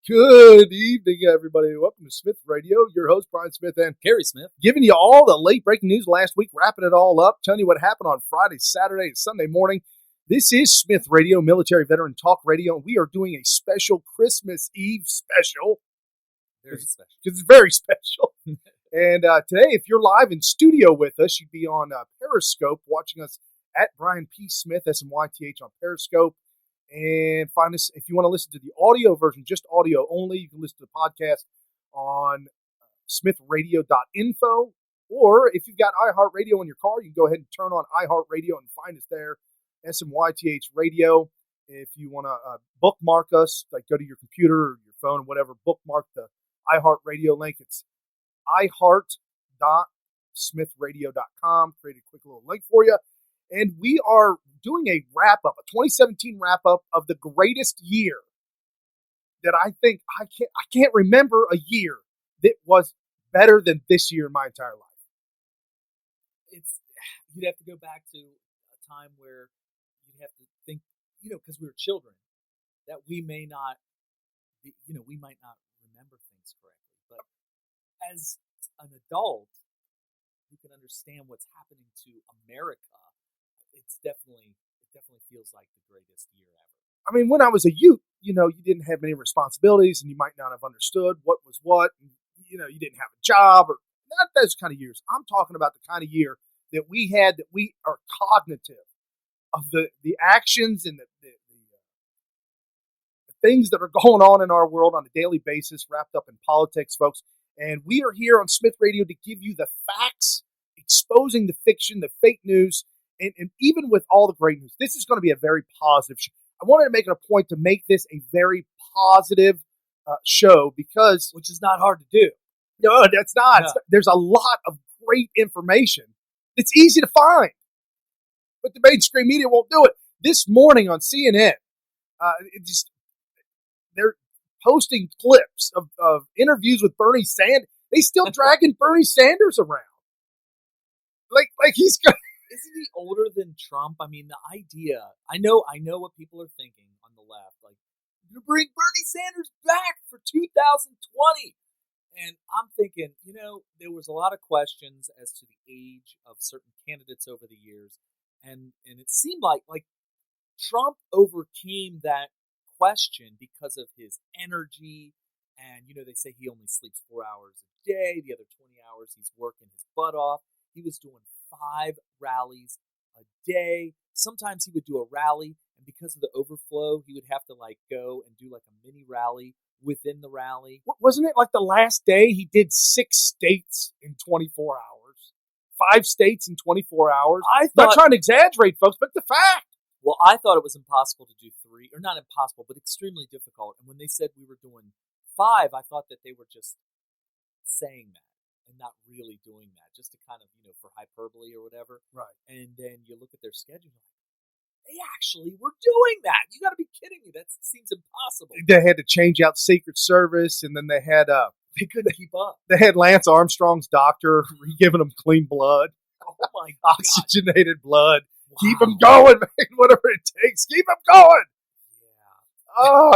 Good evening, everybody. Welcome to Smith Radio. Your host, Brian Smith, and Kerry Smith. Giving you all the late breaking news last week, wrapping it all up, telling you what happened on Friday, Saturday, and Sunday morning. This is Smith Radio, Military Veteran Talk Radio, and we are doing a special Christmas Eve special. Very special. It's very special. And today, if you're live in studio with us, you'd be on Periscope, watching us at Brian P. Smith, SMYTH on Periscope. And find us, if you want to listen to the audio version, just audio only, you can listen to the podcast on smithradio.info. Or if you've got iHeartRadio in your car, you can go ahead and turn on iHeartRadio and find us there, SMYTH Radio. If you want to bookmark us, like go to your computer or your phone or whatever, bookmark the iHeartRadio link. It's iHeart.smithradio.com. Create a quick little link for you. And we are doing a wrap-up, a 2017 wrap-up of the greatest year that I think I can't remember a year that was better than this year in my entire life. You'd have to go back to a time where you'd have to think, because we were children, that we may not be, we might not remember things correctly. But as an adult who can understand what's happening to America, it definitely feels like the greatest year ever. I mean, when I was a youth, you didn't have many responsibilities, and you might not have understood what was what. And, you didn't have a job, or not those kind of years. I'm talking about the kind of year that we had, that we are cognitive of the actions and the things that are going on in our world on a daily basis, wrapped up in politics, folks. And we are here on Smith Radio to give you the facts, exposing the fiction, the fake news. And even with all the great news, this is going to be a very positive show. I wanted to make it a point to make this a very positive show, because... Which is not hard to do. No, that's not. No. There's a lot of great information. It's easy to find. But the mainstream media won't do it. This morning on CNN, they're posting clips of interviews with Bernie Sanders. They still dragging Bernie Sanders around. Like he's... Isn't he older than Trump? I mean, the idea, I know what people are thinking on the left. Like, you bring Bernie Sanders back for 2020. And I'm thinking, there was a lot of questions as to the age of certain candidates over the years. And it seemed like Trump overcame that question because of his energy. And, they say he only sleeps 4 hours a day. The other 20 hours he's working his butt off. He was doing 5 rallies a day. Sometimes he would do a rally, and because of the overflow, he would have to go and do a mini rally within the rally. Wasn't it like the last day he did 6 states in 24 hours? 5 states in 24 hours? Not trying to exaggerate, folks, but the fact. Well, I thought it was impossible to do 3, or not impossible, but extremely difficult. And when they said we were doing 5, I thought that they were just saying that and not really doing that, just to kind of, for hyperbole or whatever. Right. And then you look at their schedule, they actually were doing that. You got to be kidding me. That seems impossible. They had to change out Secret Service, and then they had they couldn't keep up. They had Lance Armstrong's doctor giving them clean blood. Oh my God. Oxygenated blood. Wow. Keep them going, man. Whatever it takes. Keep them going. Yeah. Oh.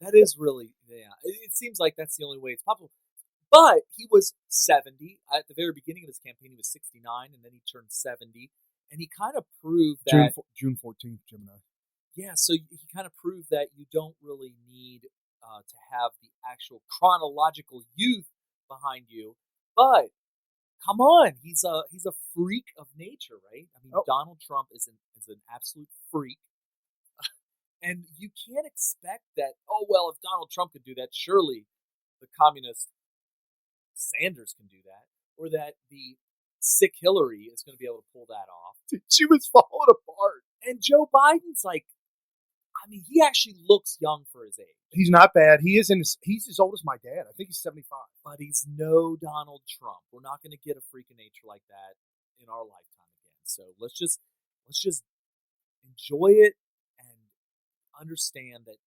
That is really, yeah. It seems like that's the only way it's possible. But he was 70. At the very beginning of his campaign, he was 69, and then he turned 70. And he kind of proved that... June 14th, Gemini. Yeah, so he kind of proved that you don't really need to have the actual chronological youth behind you. But, come on, he's a freak of nature, right? I mean, Donald Trump is an absolute freak. And you can't expect that, if Donald Trump could do that, surely the communist Sanders can do that, or that the sick Hillary is going to be able to pull that off. She was falling apart. And Joe Biden's he actually looks young for his age. He's not bad. He's as old as my dad. I think he's 75. But he's no Donald Trump. We're not going to get a freak of nature like that in our lifetime again. So let's just enjoy it and understand that.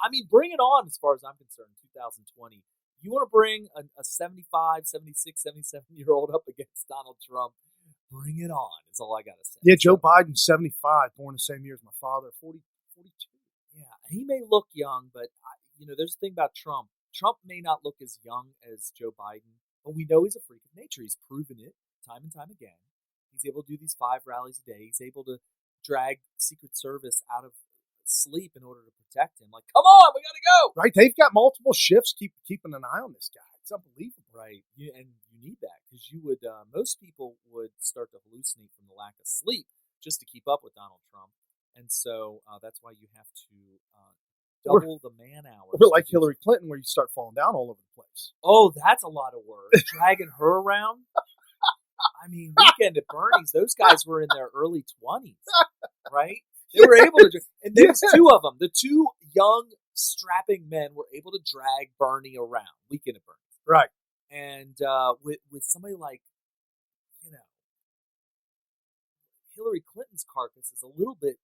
I mean, bring it on as far as I'm concerned, 2020. You want to bring a 75, 76, 77-year-old up against Donald Trump, bring it on, is all I got to say. Yeah, Joe Biden, 75, born the same year as my father, 42. Yeah, he may look young, but, there's a thing about Trump. Trump may not look as young as Joe Biden, but we know he's a freak of nature. He's proven it time and time again. He's able to do these 5 rallies a day. He's able to drag Secret Service out of sleep in order to protect him. Like, come on, we got to go. Right? They've got multiple shifts keeping an eye on this guy. It's unbelievable. Right. And you need that because you would, most people would start to hallucinate from the lack of sleep just to keep up with Donald Trump. And so that's why you have to double the man hours. Or like Hillary Clinton, where you start falling down all over the place. Oh, that's a lot of work. Dragging her around. I mean, Weekend at Bernie's, those guys were in their early 20s, right? They were able to, and there's 2 of them. The 2 young, strapping men were able to drag Bernie around. Weekend at Bernie's. Right. And with somebody like, Hillary Clinton's carcass is a little bit,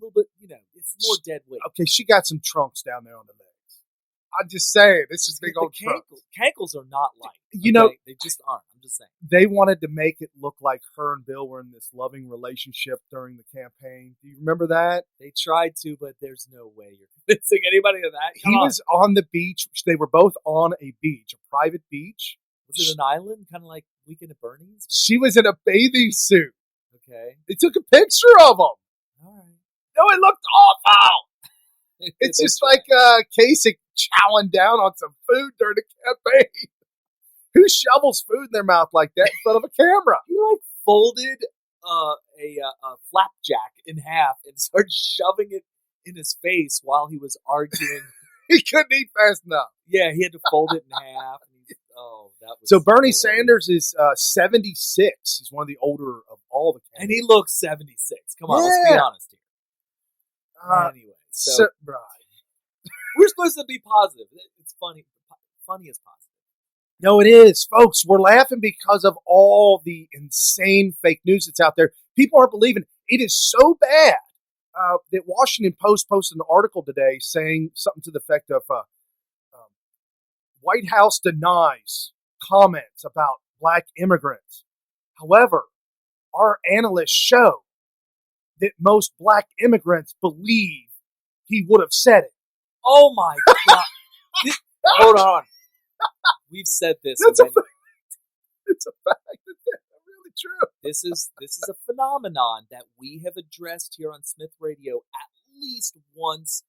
it's more dead weight. Okay, she got some trunks down there on the legs. I'm just saying, this is big old trunks. Cankles are not light. They just aren't. I'm just saying. They wanted to make it look like her and Bill were in this loving relationship during the campaign. Do you remember that? They tried to, but there's no way you're convincing anybody of that. He was on the beach. They were both on a beach, a private beach. Was it an island, kind of like Weekend at Bernie's? She was in a bathing suit. Okay. They took a picture of him. All right. No, it looked awful. It's just like Kasich chowing down on some food during the campaign. Who shovels food in their mouth like that in front of a camera? He folded a flapjack in half and started shoving it in his face while he was arguing. He couldn't eat fast enough. Yeah, he had to fold it in half. That was so Bernie Sanders is 76. He's one of the older of all the candidates. And he looks 76. Come on, let's be honest here. Anyway, so right. We're supposed to be positive. It's funny. Funny is positive. No, it is. Folks, we're laughing because of all the insane fake news that's out there. People aren't believing. It is so bad that Washington Post posted an article today saying something to the effect of White House denies comments about black immigrants. However, our analysts show that most black immigrants believe he would have said it. Oh my God. Hold on. We've said this. It's a fact. It's really true. This is a phenomenon that we have addressed here on Smith Radio at least once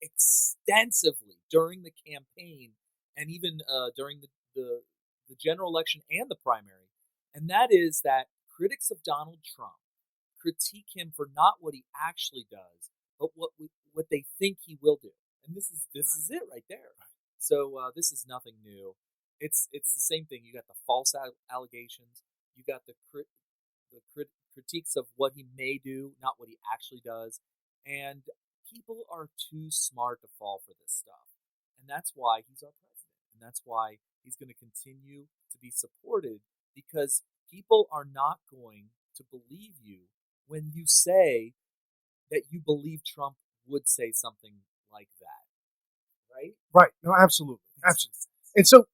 extensively during the campaign and even during the general election and the primary. And that is that critics of Donald Trump critique him for not what he actually does, but what they think he will do. And this is it right there. So this is nothing new. It's the same thing. You got the false allegations. You got the critiques of what he may do, not what he actually does. And people are too smart to fall for this stuff. And that's why he's our president. And that's why he's going to continue to be supported, because people are not going to believe you when you say that you believe Trump would say something like that. Right? Right. No, absolutely. Absolutely. And so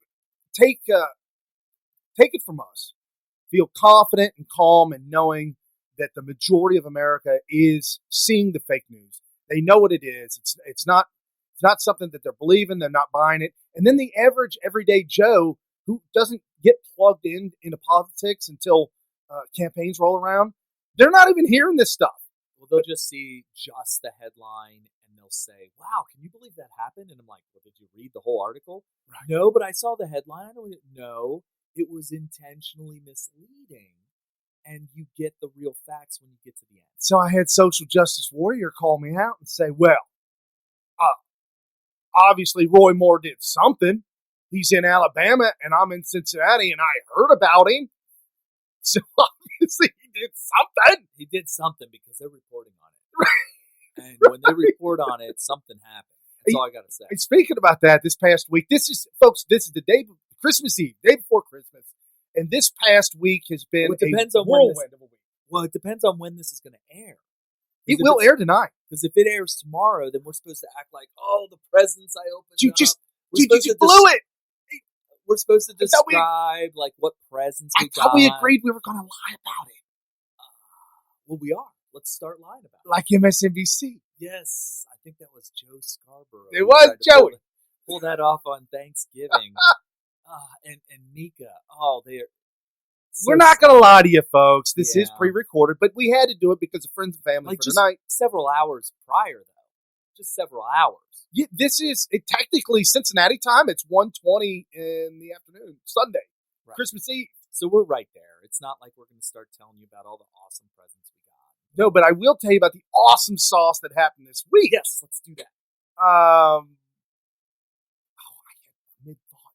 take it from us. Feel confident and calm in knowing that the majority of America is seeing the fake news. They know what it is. It's not something that they're believing. They're not buying it. And then the average everyday Joe who doesn't get plugged into politics until campaigns roll around, they're not even hearing this stuff. Well, they'll just see just the headline and they'll say, wow, can you believe that happened? And I'm like, well, did you read the whole article? Right. No, but I saw the headline. I don't know. It was intentionally misleading. And you get the real facts when you get to the end. So I had Social Justice Warrior call me out and say, well, obviously Roy Moore did something. He's in Alabama and I'm in Cincinnati and I heard about him. So obviously he did something. He did something because they're reporting on it. Right. And when they report on it, something happened. That's all I got to say. And speaking about that, this past week, this is the day, Christmas Eve, day before Christmas. And this past week has been a whirlwind of a week. Well, it depends on when this is going to air. It will air tonight. Because if it airs tomorrow, then we're supposed to act like, oh, the presents I opened you just blew it. We're supposed to describe like what presents we got. I thought we agreed we were going to lie about it. Well, we are. Let's start lying about it. Like MSNBC. Yes. I think that was Joe Scarborough. It was Joey. pull that off on Thanksgiving. And Mika, they're so We're not going to lie to you, folks. This is Yeah. pre-recorded, but we had to do it because of friends and family like for just tonight. several hours prior, though. Just several hours. Yeah, this is technically Cincinnati time. It's 1:20 in the afternoon, Sunday, Right. Christmas Eve. So we're right there. It's not like we're going to start telling you about all the awesome presents we got. No, but I will tell you about the awesome sauce that happened this week. Yes, let's do that. I had mid-thought.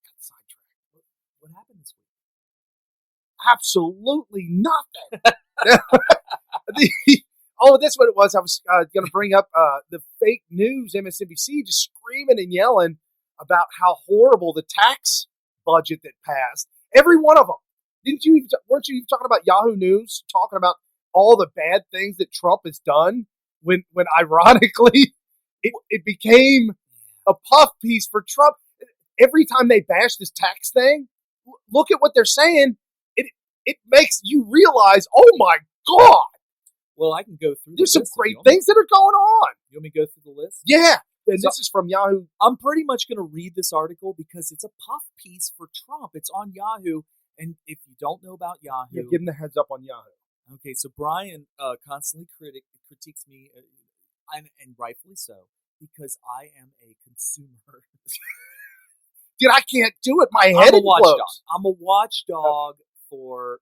Got sidetracked. What happened this week? Absolutely nothing. That's what it was. I was going to bring up the fake news, MSNBC, just screaming and yelling about how horrible the tax budget that passed. Every one of them. Weren't you even talking about Yahoo News, talking about all the bad things that Trump has done when ironically it became a puff piece for Trump? Every time they bash this tax thing, look at what they're saying. It makes you realize, oh my God. Well, I can go through. There's some great things that are going on. You want me to go through the list? Yeah. And this is from Yahoo. I'm pretty much going to read this article because it's a puff piece for Trump. It's on Yahoo. And if you don't know about Yahoo... Yeah, give them the heads up on Yahoo. Okay, so Brian constantly critiques me, and rightfully so, because I am a consumer. Dude, I can't do it. My head explodes. I'm a watchdog for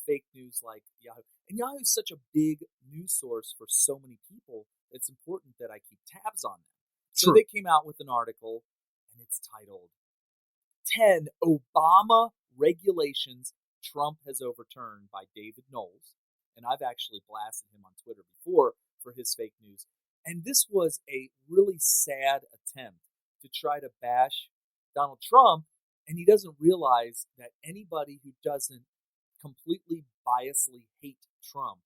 fake news like Yahoo. And Yahoo is such a big news source for so many people, it's important that I keep tabs on them. So they came out with an article, and it's titled, 10 Obama Regulations Trump Has Overturned by David Knowles. And I've actually blasted him on Twitter before for his fake news. And this was a really sad attempt to try to bash Donald Trump, and he doesn't realize that anybody who doesn't completely biasly hate Trump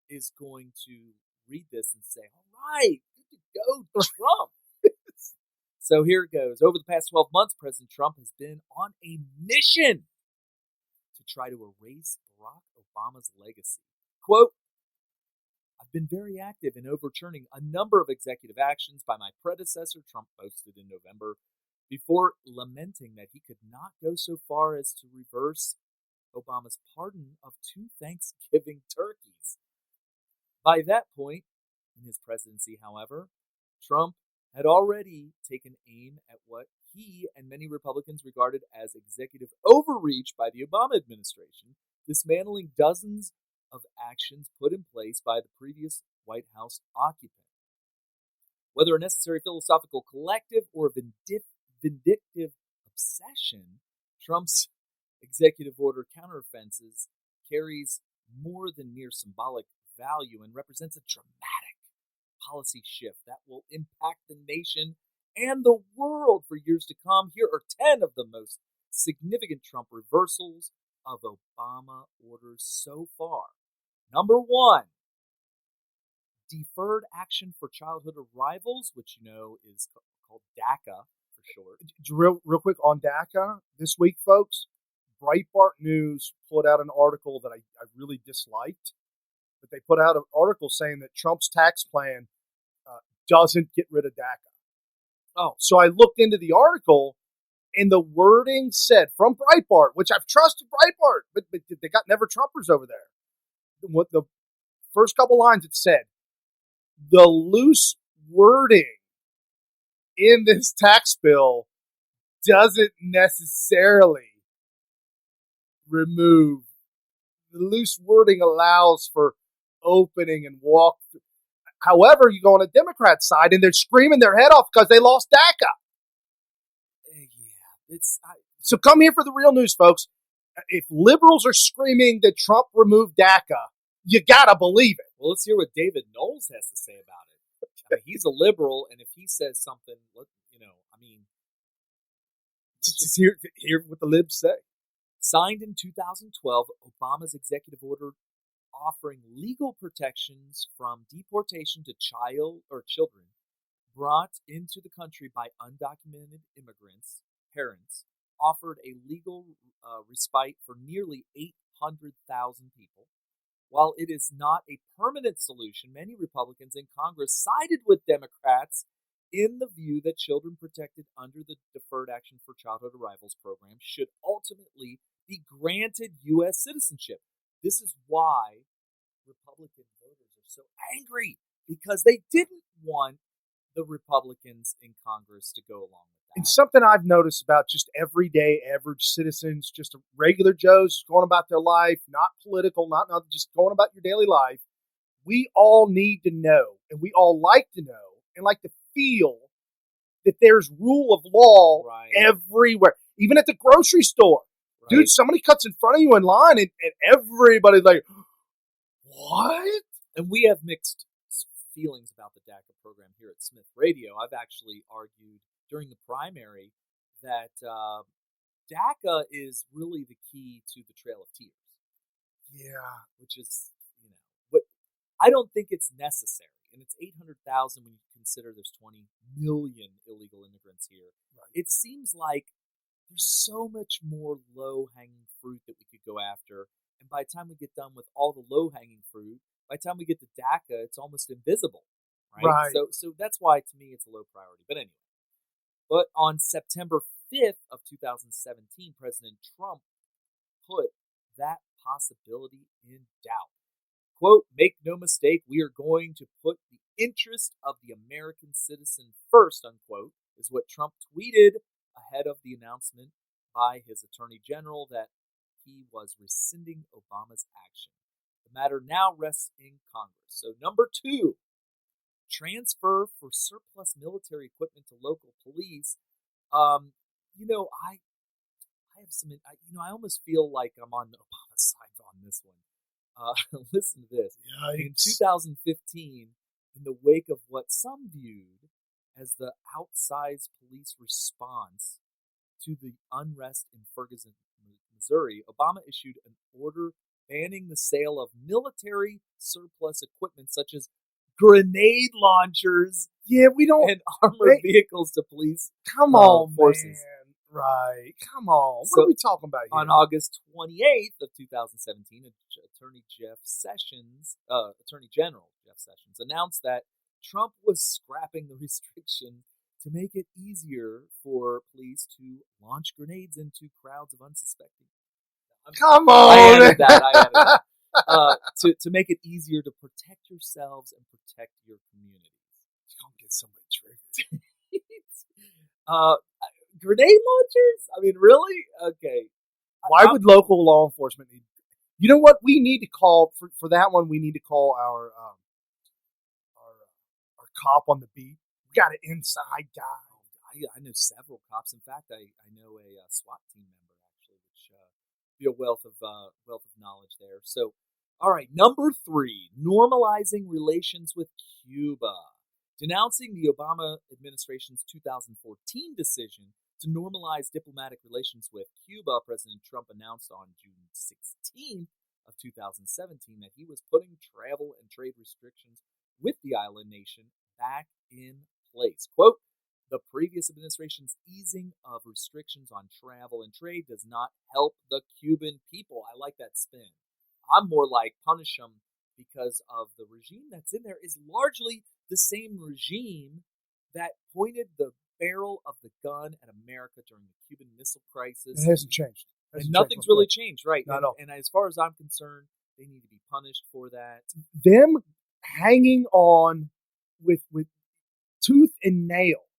is going to read this and say, all right, good to go, Trump. So here it goes. Over the past 12 months, President Trump has been on a mission to try to erase Barack Obama's legacy. Quote, I've been very active in overturning a number of executive actions by my predecessor, Trump posted in November, before lamenting that he could not go so far as to reverse Obama's pardon of 2 Thanksgiving turkeys. By that point in his presidency, however, Trump had already taken aim at what he and many Republicans regarded as executive overreach by the Obama administration, dismantling dozens of actions put in place by the previous White House occupant. Whether a necessary philosophical collective or a vindictive obsession, Trump's executive order counteroffenses carries more than mere symbolic value and represents a dramatic policy shift that will impact the nation and the world for years to come. Here are 10 of the most significant Trump reversals of Obama orders so far. Number 1, Deferred Action for Childhood Arrivals, which you know is called DACA for short. Real quick on DACA this week, folks. Breitbart News put out an article that I really disliked. But they put out an article saying that Trump's tax plan doesn't get rid of DACA. Oh, so I looked into the article, and the wording said from Breitbart, which I've trusted Breitbart, but they got never Trumpers over there. What the first couple lines it said, the loose wording in this tax bill doesn't necessarily remove. The loose wording allows for opening and walk. However, you go on a Democrat side and they're screaming their head off because they lost DACA. Yeah, so come here for the real news, folks. If liberals are screaming that Trump removed DACA, you gotta believe it. Well, let's hear what David Knowles has to say about it. I mean, he's a liberal, and if he says something, just hear what the libs say. Signed in 2012, Obama's executive order offering legal protections from deportation to children brought into the country by undocumented immigrants' parents offered a legal respite for nearly 800,000 people. While it is not a permanent solution, many Republicans in Congress sided with Democrats in the view that children protected under the Deferred Action for Childhood Arrivals program should ultimately be granted U.S. citizenship. This is why Republican voters are so angry, because they didn't want the Republicans in Congress to go along with that. And something I've noticed about just everyday average citizens, just regular Joes just going about their life, not political, not just going about your daily life. We all need to know, and we all like to know, and like to feel that there's rule of law everywhere, even at the grocery store. Right. Dude, somebody cuts in front of you in line, and everybody's like, what? And we have mixed feelings about the DACA program here at Smith Radio. I've actually argued during the primary that DACA is really the key to the Trail of Tears. Yeah. Which is, what I don't think it's necessary. And it's 800,000 when you consider there's 20 million illegal immigrants here. Right. It seems like there's so much more low-hanging fruit that we could go after. And by the time we get done with all the low-hanging fruit, by the time we get to DACA, it's almost invisible. Right? So that's why, to me, it's a low priority. But anyway. But on September 5th of 2017, President Trump put that possibility in doubt. Quote, "Make no mistake, we are going to put the interest of the American citizen first," unquote, is what Trump tweeted ahead of the announcement by his attorney general that he was rescinding Obama's action. The matter now rests in Congress. So number 2, transfer for surplus military equipment to local police. I have some, I almost feel like I'm on Obama's side on this one. Listen to this. Yikes. In 2015, in the wake of what some viewed as the outsized police response to the unrest in Ferguson, Missouri, Obama issued an order banning the sale of military surplus equipment such as grenade launchers and armored vehicles to police forces. Man. Right. Come on. What are we talking about here? On August 28th of 2017, Attorney General Jeff Sessions announced that Trump was scrapping the restriction to make it easier for police to launch grenades into crowds of unsuspecting. Come on! I added that. To make it easier to protect yourselves and protect your communities. You're going to get somebody triggered. Grenade launchers? I mean, really? Okay. Why would local law enforcement need... You know what? We need to call... For that one, we need to call our cop on the beat. We got an inside guy. I know several cops. In fact, I know a SWAT team member, actually, which be a wealth of knowledge there. So, all right, number 3, normalizing relations with Cuba. Denouncing the Obama administration's 2014 decision to normalize diplomatic relations with Cuba, President Trump announced on June 16th of 2017 that he was putting travel and trade restrictions with the island nation back in place. Quote, "The previous administration's easing of restrictions on travel and trade does not help the Cuban people." I like that spin. I'm more like punish them because of the regime that's in there is largely the same regime that pointed the barrel of the gun at America during the Cuban Missile Crisis. It hasn't changed. Nothing's really changed, right? Not at all. And as far as I'm concerned, they need to be punished for that. Them hanging on with tooth and nail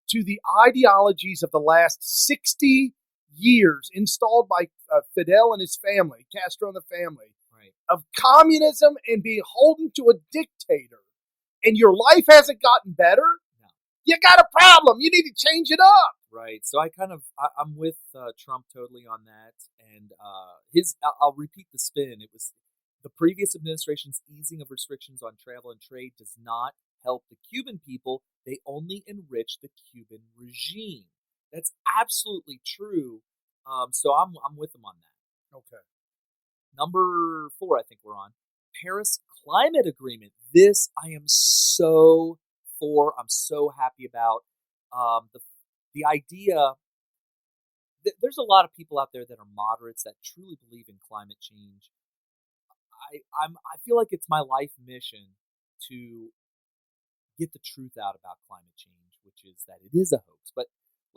to the ideologies of the last 60 years installed by Fidel and his family, Castro and the family, right, of communism and beholden to a dictator, and your life hasn't gotten better, no, you got a problem. You need to change it up. Right. So I'm with Trump totally on that. And I'll repeat the spin. It was the previous administration's easing of restrictions on travel and trade does not help the Cuban people. They only enrich the Cuban regime. That's absolutely true. So I'm with them on that. Okay. Number 4, I think we're on. Paris Climate Agreement. This I am so for. I'm so happy about. The idea. There's a lot of people out there that are moderates that truly believe in climate change. I feel like it's my life mission to get the truth out about climate change, which is that it is a hoax. But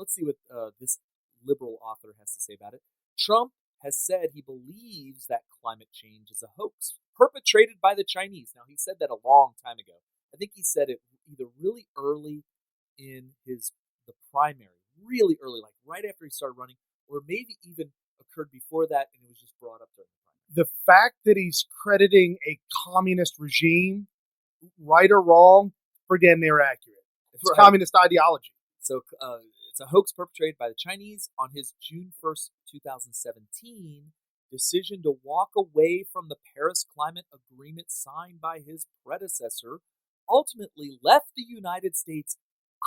let's see what this liberal author has to say about it. Trump has said he believes that climate change is a hoax perpetrated by the Chinese. Now, he said that a long time ago. I think he said it either really early in the primary, really early, like right after he started running, or maybe even occurred before that, and it was just brought up during the primary. The fact that he's crediting a communist regime, right or wrong, pretty damn near accurate. It's Right. communist ideology. So it's a hoax perpetrated by the Chinese on his June 1st, 2017 decision to walk away from the Paris Climate Agreement signed by his predecessor, ultimately left the United States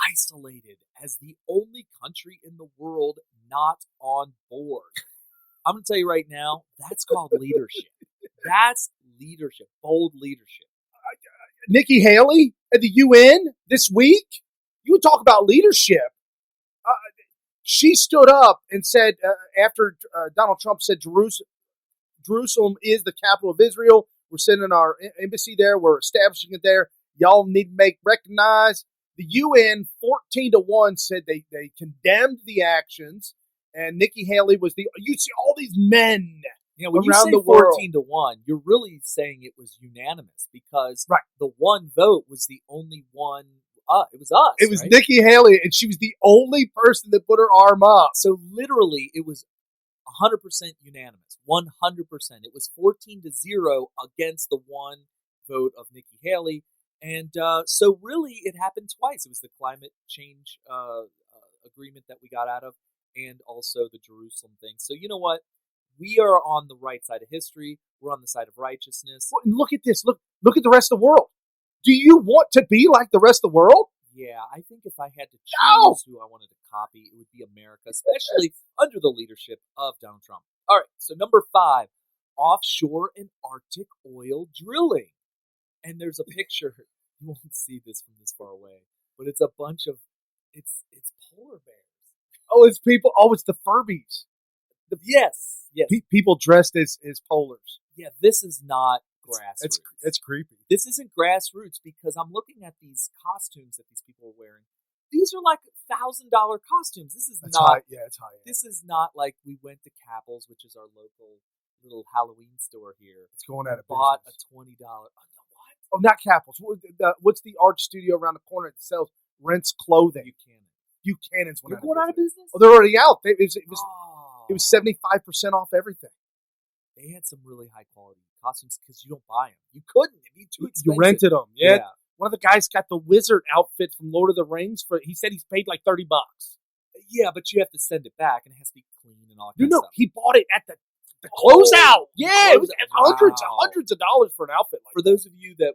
isolated as the only country in the world not on board. I'm going to tell you right now, that's called leadership. That's leadership, bold leadership. Nikki Haley at the UN this week, you would talk about leadership. She stood up and said, after Donald Trump said Jerusalem is the capital of Israel, we're sending our embassy there, we're establishing it there, y'all need to recognize. The UN 14-1 said they condemned the actions, and Nikki Haley was you see all these men when around you say the world. 14-1, you're really saying it was unanimous because right. The one vote was the only one. It was us. It was right? Nikki Haley, and she was the only person that put her arm up. So literally, it was 100% unanimous. 100%. It was 14-0 against the one vote of Nikki Haley. And so really, it happened twice. It was the climate change agreement that we got out of, and also the Jerusalem thing. So you know what? We are on the right side of history. We're on the side of righteousness. Well, look at this. Look at the rest of the world. Do you want to be like the rest of the world? Yeah, I think if I had to choose who I wanted to copy, it would be America, especially under the leadership of Donald Trump. All right, so number 5, offshore and Arctic oil drilling. And there's a picture. You won't see this from this far away, but it's a bunch of it's polar bears. It's people. It's the Furbies. Yes. People dressed as polars. Yeah, this is not grassroots. It's creepy. This isn't grassroots because I'm looking at these costumes that these people are wearing. These are like $1,000 costumes. This is it's not. High. Yeah, it's high. This is not like we went to Capples, which is our local little Halloween store here. It's going out of bought business. a $20. What? Oh, not Capples. What's the art studio around the corner that sells rents clothing? Buchanan's went You're going out of business. Oh, they're already out. It was 75% off everything. They had some really high quality costumes because you don't buy them. You couldn't. It'd be too expensive. You rented them. Yeah. One of the guys got the wizard outfit from Lord of the Rings he said he's paid like $30. Yeah, but you have to send it back and it has to be clean and all that kind of stuff. He bought it at the closeout. Yeah, it was hundreds of dollars for an outfit like that. For those of you that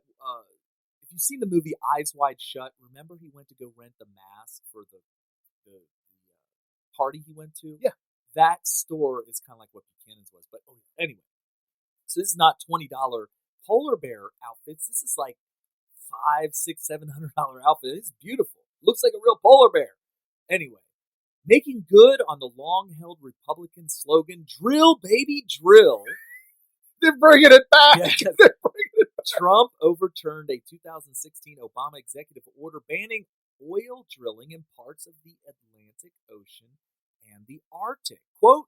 if you've seen the movie Eyes Wide Shut, remember he went to go rent the mask for the party he went to? Yeah. That store is kind of like what Buchanan's was. But anyway, so this is not $20 polar bear outfits. This is like $500, $600, $700 outfit. It's beautiful. Looks like a real polar bear. Anyway, making good on the long-held Republican slogan, "Drill, baby, drill." They're bringing it back. Yes. They're bringing it back. Trump overturned a 2016 Obama executive order banning oil drilling in parts of the Atlantic Ocean and the Arctic. Quote,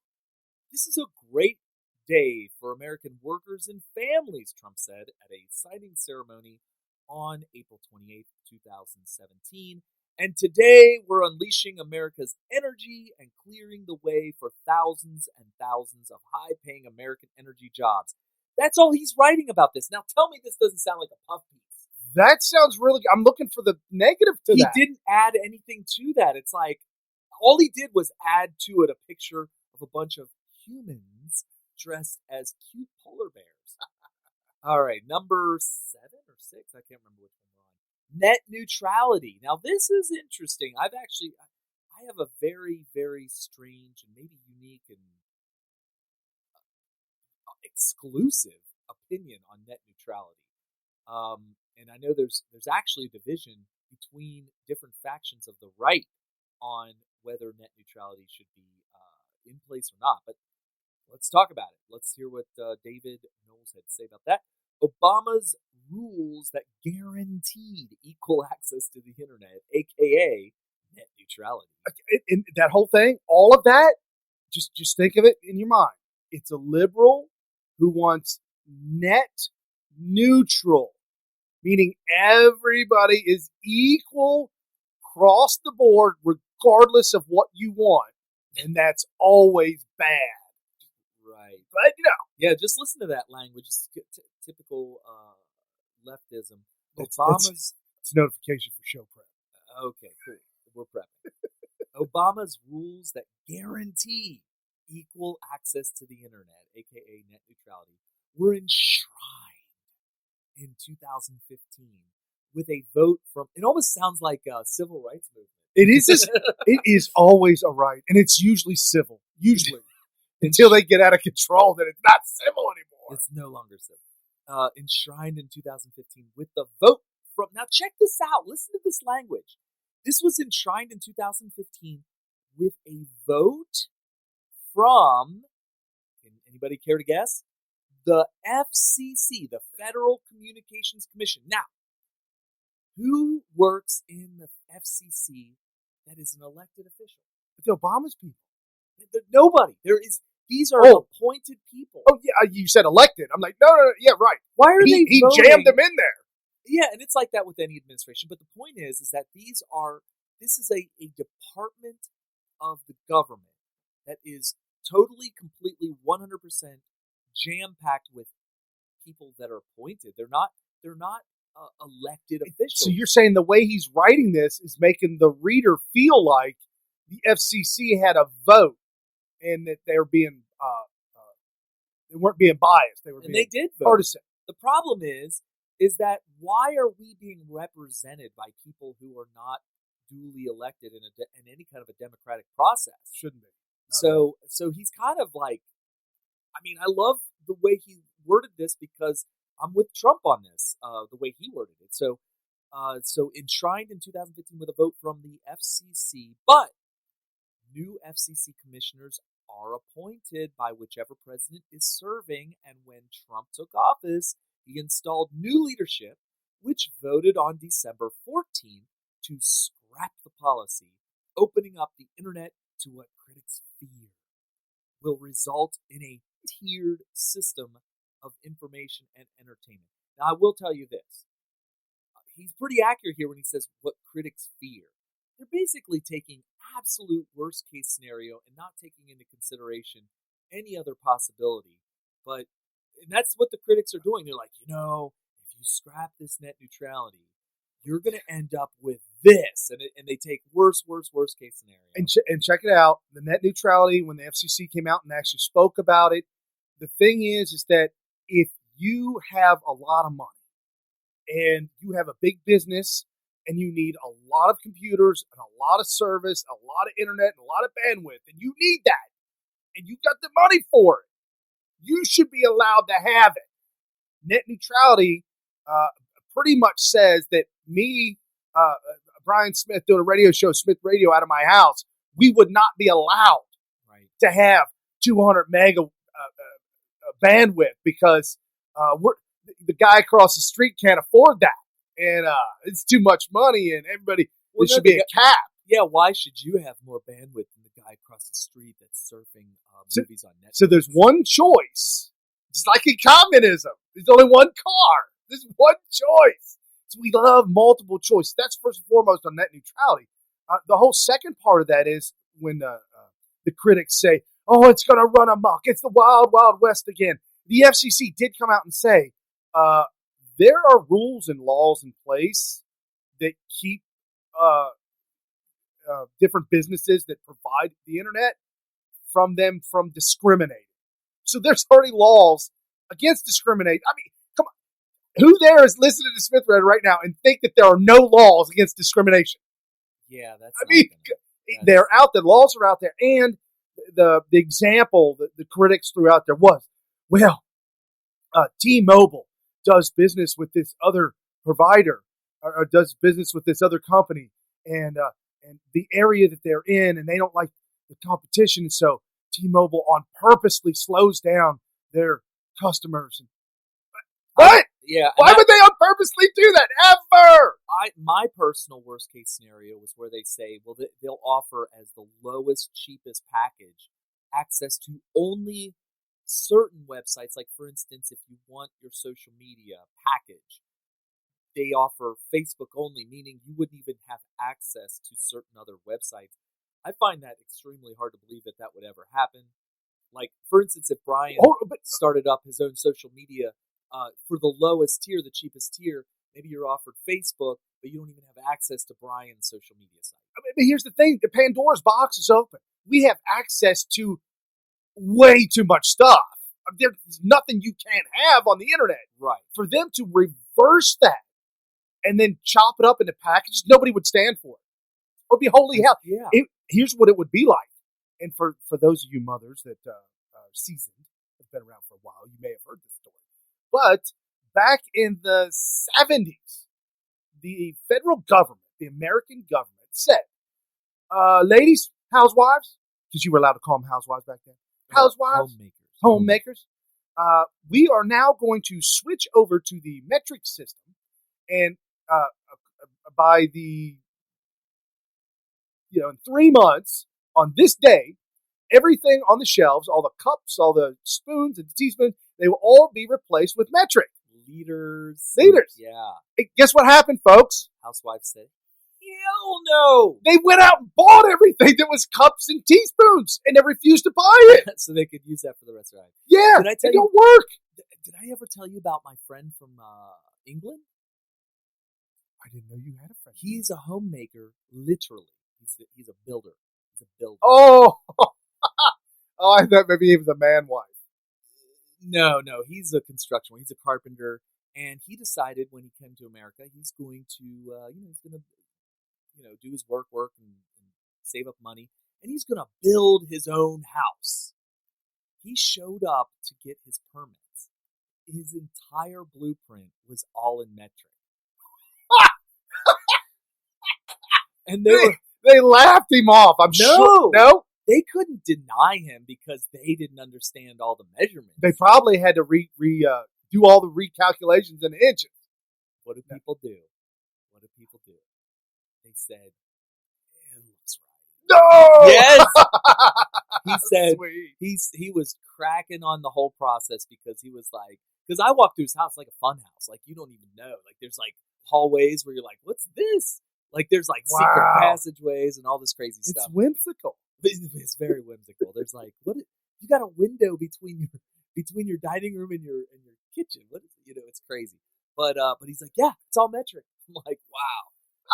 "This is a great day for American workers and families," Trump said at a signing ceremony on April 28, 2017. "And today we're unleashing America's energy and clearing the way for thousands and thousands of high-paying American energy jobs." That's all he's writing about this. Now tell me this doesn't sound like a puff piece. That sounds really good. I'm looking for the negative to that. He didn't add anything to that. It's like, all he did was add to it a picture of a bunch of humans dressed as cute polar bears. All right, number 7 or 6, I can't remember which one we're on. Net neutrality. Now, this is interesting. I have a very, very strange and maybe unique and exclusive opinion on net neutrality. And I know there's actually a division between different factions of the right on whether net neutrality should be in place or not. But let's talk about it. Let's hear what David Knowles had to say about that. Obama's rules that guaranteed equal access to the internet, aka net neutrality. And that whole thing, all of that, just think of it in your mind. It's a liberal who wants net neutral, meaning everybody is equal across the board, regardless of what you want. And that's always bad. Right. But, Yeah, just listen to that language. It's typical leftism. It's Obama's notification for show prep. Okay, cool. We're prepping. Obama's rules that guarantee equal access to the internet, aka net neutrality, were enshrined in 2015 with a vote from. It almost sounds like a civil rights movement. It is always a right, and it's usually civil. Usually, until they get out of control, then it's not civil anymore. It's no longer civil. Enshrined in 2015 with the vote from. Now check this out. Listen to this language. This was enshrined in 2015 with a vote from. Can anybody care to guess? The FCC, the Federal Communications Commission. Now, who works in the FCC that is an elected official? It's Obama's people. Nobody. These are appointed people. Oh, yeah, you said elected. I'm like, no, yeah, right. Why are they He voting? jammed them in there. Yeah, and it's like that with any administration. But the point is that this is a department of the government that is totally, completely, 100% jam-packed with people that are appointed. They're not elected officials. So you're saying the way he's writing this is making the reader feel like the FCC had a vote and that they weren't being biased. They did vote. Partisan. The problem is that why are we being represented by people who are not duly elected in any kind of a democratic process? Shouldn't be. So he's kind of like, I mean, I love the way he worded this because I'm with Trump on this, the way he worded it. So enshrined in 2015 with a vote from the FCC, but new FCC commissioners are appointed by whichever president is serving. And when Trump took office, he installed new leadership, which voted on December 14th to scrap the policy, opening up the internet to what critics fear will result in a tiered system of information and entertainment. Now, I will tell you this. He's pretty accurate here when he says what critics fear. They're basically taking absolute worst case scenario and not taking into consideration any other possibility. And that's what the critics are doing. They're like, if you scrap this net neutrality, you're going to end up with this. And they take worst case scenario. And check it out. The net neutrality, when the FCC came out and actually spoke about it, the thing is that if you have a lot of money and you have a big business and you need a lot of computers and a lot of service, a lot of internet, and a lot of bandwidth, and you need that, and you got the money for it, you should be allowed to have it. Net neutrality pretty much says that me, Brian Smith, doing a radio show, Smith Radio, out of my house, we would not be allowed to have 200 mega bandwidth because the guy across the street can't afford that. And it's too much money, and everybody, there should be a cap. Yeah, why should you have more bandwidth than the guy across the street that's surfing movies on Netflix? So there's one choice. It's like in communism. There's only one car. There's one choice. So we love multiple choices. That's first and foremost on net neutrality. The whole second part of that is when the critics say, oh, it's going to run amok. It's the wild, wild west again. The FCC did come out and say, there are rules and laws in place that keep different businesses that provide the internet from discriminating. So there's already laws against discriminate. I mean, come on. Who there is listening to Smith Radio right now and think that there are no laws against discrimination? Yeah, that's. They're out there. Laws are out there, and the example that the critics threw out there was, well, T-Mobile does business with this other provider or does business with this other company, and the area that they're in, and they don't like the competition, so T-Mobile on purposely slows down their customers. What? Yeah. Why would they on purposely do that? Ever? My personal worst case scenario was where they say, well, they'll offer as the lowest, cheapest package access to only certain websites. Like, for instance, if you want your social media package, they offer Facebook only, meaning you wouldn't even have access to certain other websites. I find that extremely hard to believe that would ever happen. Like, for instance, if Brian started up his own social media for the lowest tier, the cheapest tier, maybe you're offered Facebook, but you don't even have access to Brian's social media site. But here's the thing. The Pandora's box is open. We have access to way too much stuff. There's nothing you can't have on the internet. Right. For them to reverse that and then chop it up into packages, nobody would stand for it. It would be holy hell. Yeah. Here's what it would be like. And for those of you mothers that are seasoned, have been around for a while, you may have heard this story. But back in the 70s, the federal government, the American government, said, ladies, housewives, because you were allowed to call them housewives back then, housewives, homemakers, we are now going to switch over to the metric system, and by the, in 3 months, on this day, everything on the shelves, all the cups, all the spoons and the teaspoons, they will all be replaced with metric. Liters. Yeah. Hey, guess what happened, folks? Housewives said, hell no. They went out and bought everything that was cups and teaspoons, and they refused to buy it. So they could use that for the rest of their life. Yeah, it don't work. Did I ever tell you about my friend from England? I didn't know you had a friend. He's a homemaker, literally. He's a builder. He's a builder. Oh, I thought maybe he was a man wife. No, he's a construction one. He's a carpenter, and he decided when he came to America, he's going to, he's going to, do his work and save up money, and he's going to build his own house. He showed up to get his permits. His entire blueprint was all in metric. And they laughed him off. I'm sure. No. They couldn't deny him because they didn't understand all the measurements. They probably had to do all the recalculations in inches. What do people do? They said, it looks right. No! Yes! He said Sweet. he was cracking on the whole process because he was like, because I walked through his house like a fun house. Like, you don't even know. Like, there's like hallways where you're like, what's this? Like, there's like secret passageways and all this crazy stuff. It's whimsical. It's very whimsical. There's like, you got a window between your dining room and your kitchen. What is it? It's crazy. But he's like, yeah, it's all metric. I'm like, wow.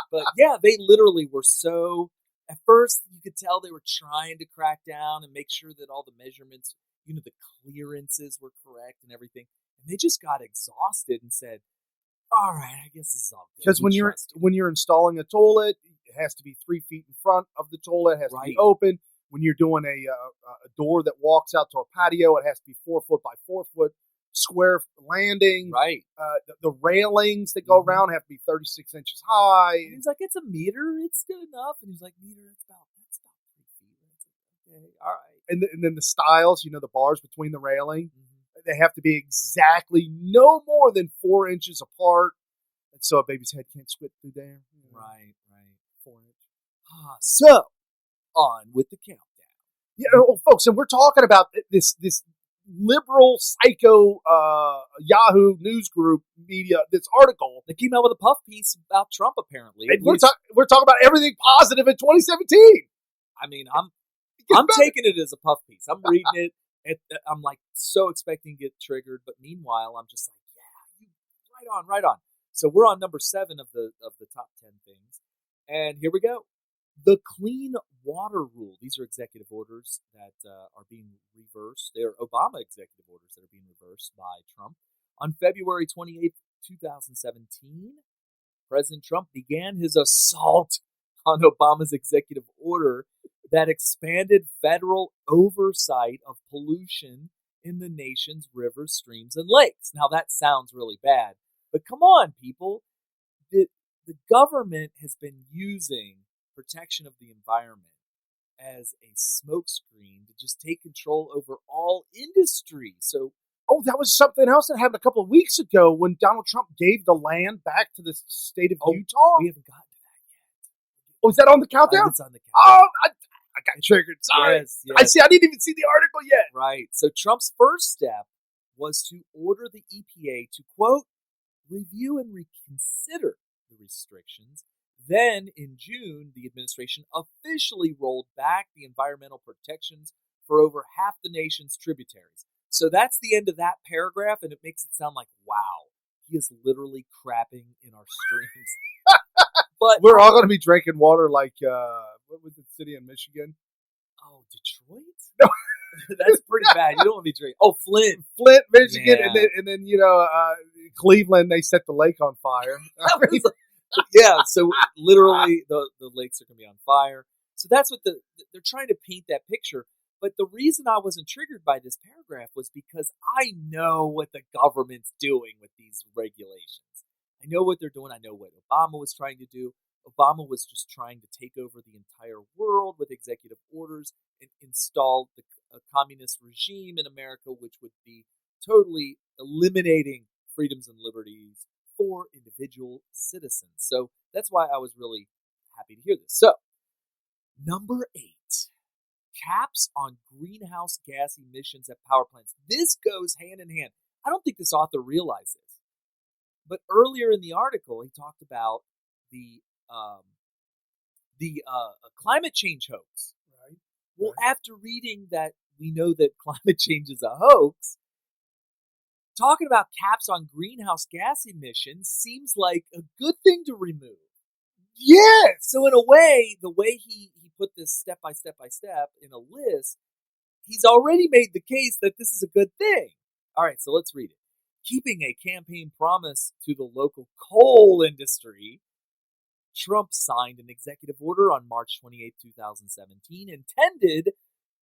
But yeah, they literally were so, at first you could tell they were trying to crack down and make sure that all the measurements, the clearances were correct and everything. And they just got exhausted and said, all right, I guess this is all good. Because when you're installing a toilet, it has to be 3 feet in front of the toilet. It has to be open. When you're doing a door that walks out to a patio, it has to be 4 foot by 4 foot square landing. Right. The railings that go around have to be 36 inches high. And he's like, it's a meter. It's good enough. And he's like, meter, that's about 3 feet. Okay, all right. And then the stiles, the bars between the railing, they have to be exactly no more than 4 inches apart. And so a baby's head can't squid through there. Right. 4 inches. So, on with the countdown. Yeah, folks, and we're talking about this liberal psycho Yahoo news group media, this article. They came out with a puff piece about Trump, apparently. And we're talking about everything positive in 2017. I mean, I'm taking it as a puff piece. I'm reading it. I'm like so expecting to get triggered, but meanwhile, I'm just like, yeah, right on. So we're on number 7 of the top 10 things, and here we go. The Clean Water Rule. These are executive orders that are being reversed. They're Obama executive orders that are being reversed by Trump. On February 28th, 2017, President Trump began his assault on Obama's executive order that expanded federal oversight of pollution in the nation's rivers, streams, and lakes. Now, that sounds really bad, but come on, people. The government has been using protection of the environment as a smokescreen to just take control over all industry. So Oh, that was something else that happened a couple of weeks ago when Donald Trump gave the land back to the state of Utah. We haven't gotten to that yet. Oh, is that on the countdown? It's on the countdown. Oh, I got triggered. Sorry. Yes. I see. I didn't even see the article yet. Right. So Trump's first step was to order the EPA to, quote, review and reconsider the restrictions. Then, in June, the administration officially rolled back the environmental protections for over half the nation's tributaries. So that's the end of that paragraph, and it makes it sound like, wow, he is literally crapping in our streams. But we're all going to be drinking water like, what was the city in Michigan? Oh, Detroit? No. That's pretty bad. You don't want to be drinking. Oh, Flint, Michigan, yeah. and then Cleveland. They set the lake on fire. Yeah, so literally the lakes are going to be on fire. So that's what they're trying to paint that picture. But the reason I wasn't triggered by this paragraph was because I know what the government's doing with these regulations. I know what they're doing. I know what Obama was trying to do. Obama was just trying to take over the entire world with executive orders and install a communist regime in America, which would be totally eliminating freedoms and liberties for individual citizens. So that's why I was really happy to hear this. So, number 8, caps on greenhouse gas emissions at power plants. This goes hand in hand. I don't think this author realizes. But earlier in the article, he talked about the climate change hoax. Right. Well, after reading that we know that climate change is a hoax, talking about caps on greenhouse gas emissions seems like a good thing to remove. Yes. So in a way, the way he put this step by step in a list, he's already made the case that this is a good thing. All right, so let's read it. Keeping a campaign promise to the local coal industry, Trump signed an executive order on March 28, 2017, intended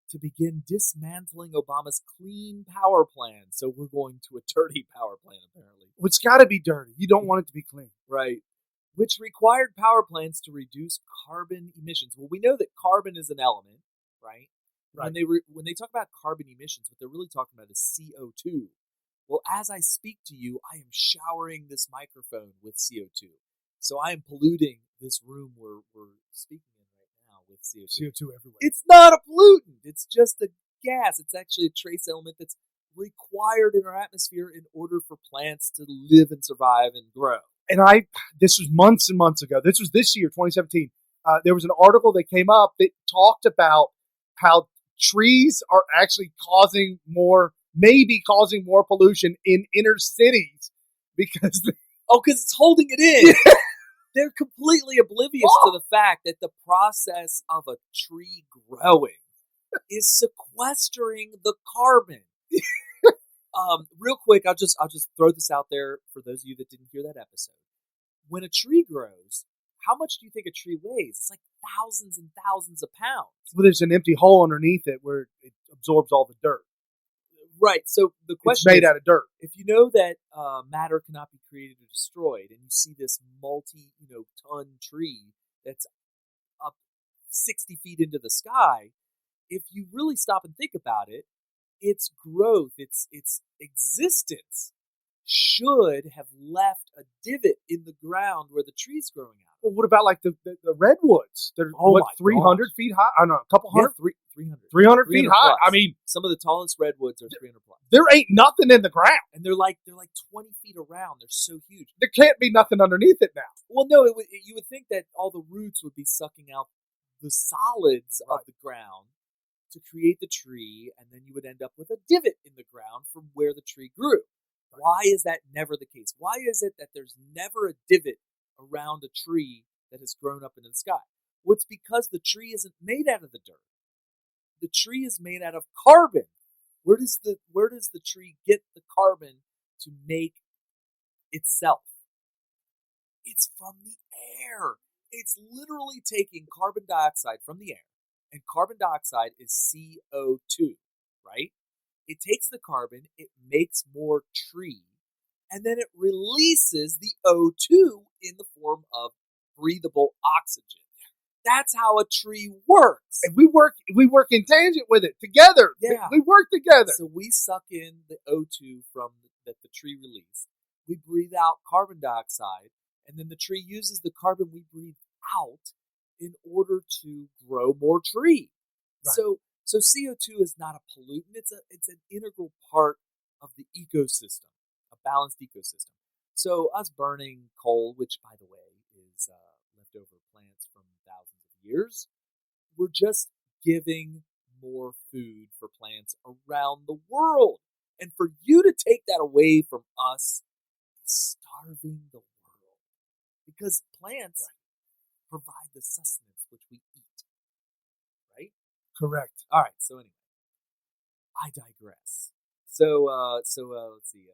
to begin dismantling Obama's clean power plan. So we're going to a dirty power plant, apparently. It's got to be dirty. You don't want it to be clean. Right. Which required power plants to reduce carbon emissions. Well, we know that carbon is an element, right? Right. When they talk about carbon emissions, what they're really talking about is CO2. Well, as I speak to you, I am showering this microphone with CO2. So I am polluting this room we're speaking in right now with CO2. CO2 everywhere. It's not a pollutant. It's just a gas. It's actually a trace element that's required in our atmosphere in order for plants to live and survive and grow. And this was months and months ago. This was this year, 2017. There was an article that came up that talked about how trees are actually maybe causing more pollution in inner cities because it's holding it in. Yeah. They're completely oblivious to the fact that the process of a tree growing is sequestering the carbon. Real quick, I'll just throw this out there for those of you that didn't hear that episode. When a tree grows, how much do you think a tree weighs? It's like thousands and thousands of pounds. Well, there's an empty hole underneath it where it absorbs all the dirt. Right. So the question is made out of dirt. If you know that matter cannot be created or destroyed, and you see this ton tree that's up 60 feet into the sky, if you really stop and think about it, its growth, its existence should have left a divot in the ground where the tree's growing out. Well, what about like the redwoods? They're 300 feet high? I don't know, a couple hundred? 300 feet high. Plus. I mean, some of the tallest redwoods are 300 plus. There ain't nothing in the ground. And they're like 20 feet around. They're so huge. There can't be nothing underneath it now. Well, no, you would think that all the roots would be sucking out the solids of the ground to create the tree, and then you would end up with a divot in the ground from where the tree grew. Right. Why is that never the case? Why is it that there's never a divot around a tree that has grown up into the sky? Well, it's because the tree isn't made out of the dirt. The tree is made out of carbon. Where does the tree get the carbon to make itself? It's from the air. It's literally taking carbon dioxide from the air, and carbon dioxide is CO2, right? It takes the carbon, it makes more tree, and then it releases the O2 in the form of breathable oxygen. That's how a tree works. And we work in tangent with it together. Yeah. We work together. So we suck in the O2 that the tree released. We breathe out carbon dioxide, and then the tree uses the carbon we breathe out in order to grow more tree. Right. So CO2 is not a pollutant. It's an integral part of the ecosystem, a balanced ecosystem. So us burning coal, which, by the way, is leftover plants from thousands of years, we're just giving more food for plants around the world. And for you to take that away from us is starving the world. Because plants provide the sustenance which we eat. Right? Correct. All right, so anyway, I digress. So let's see.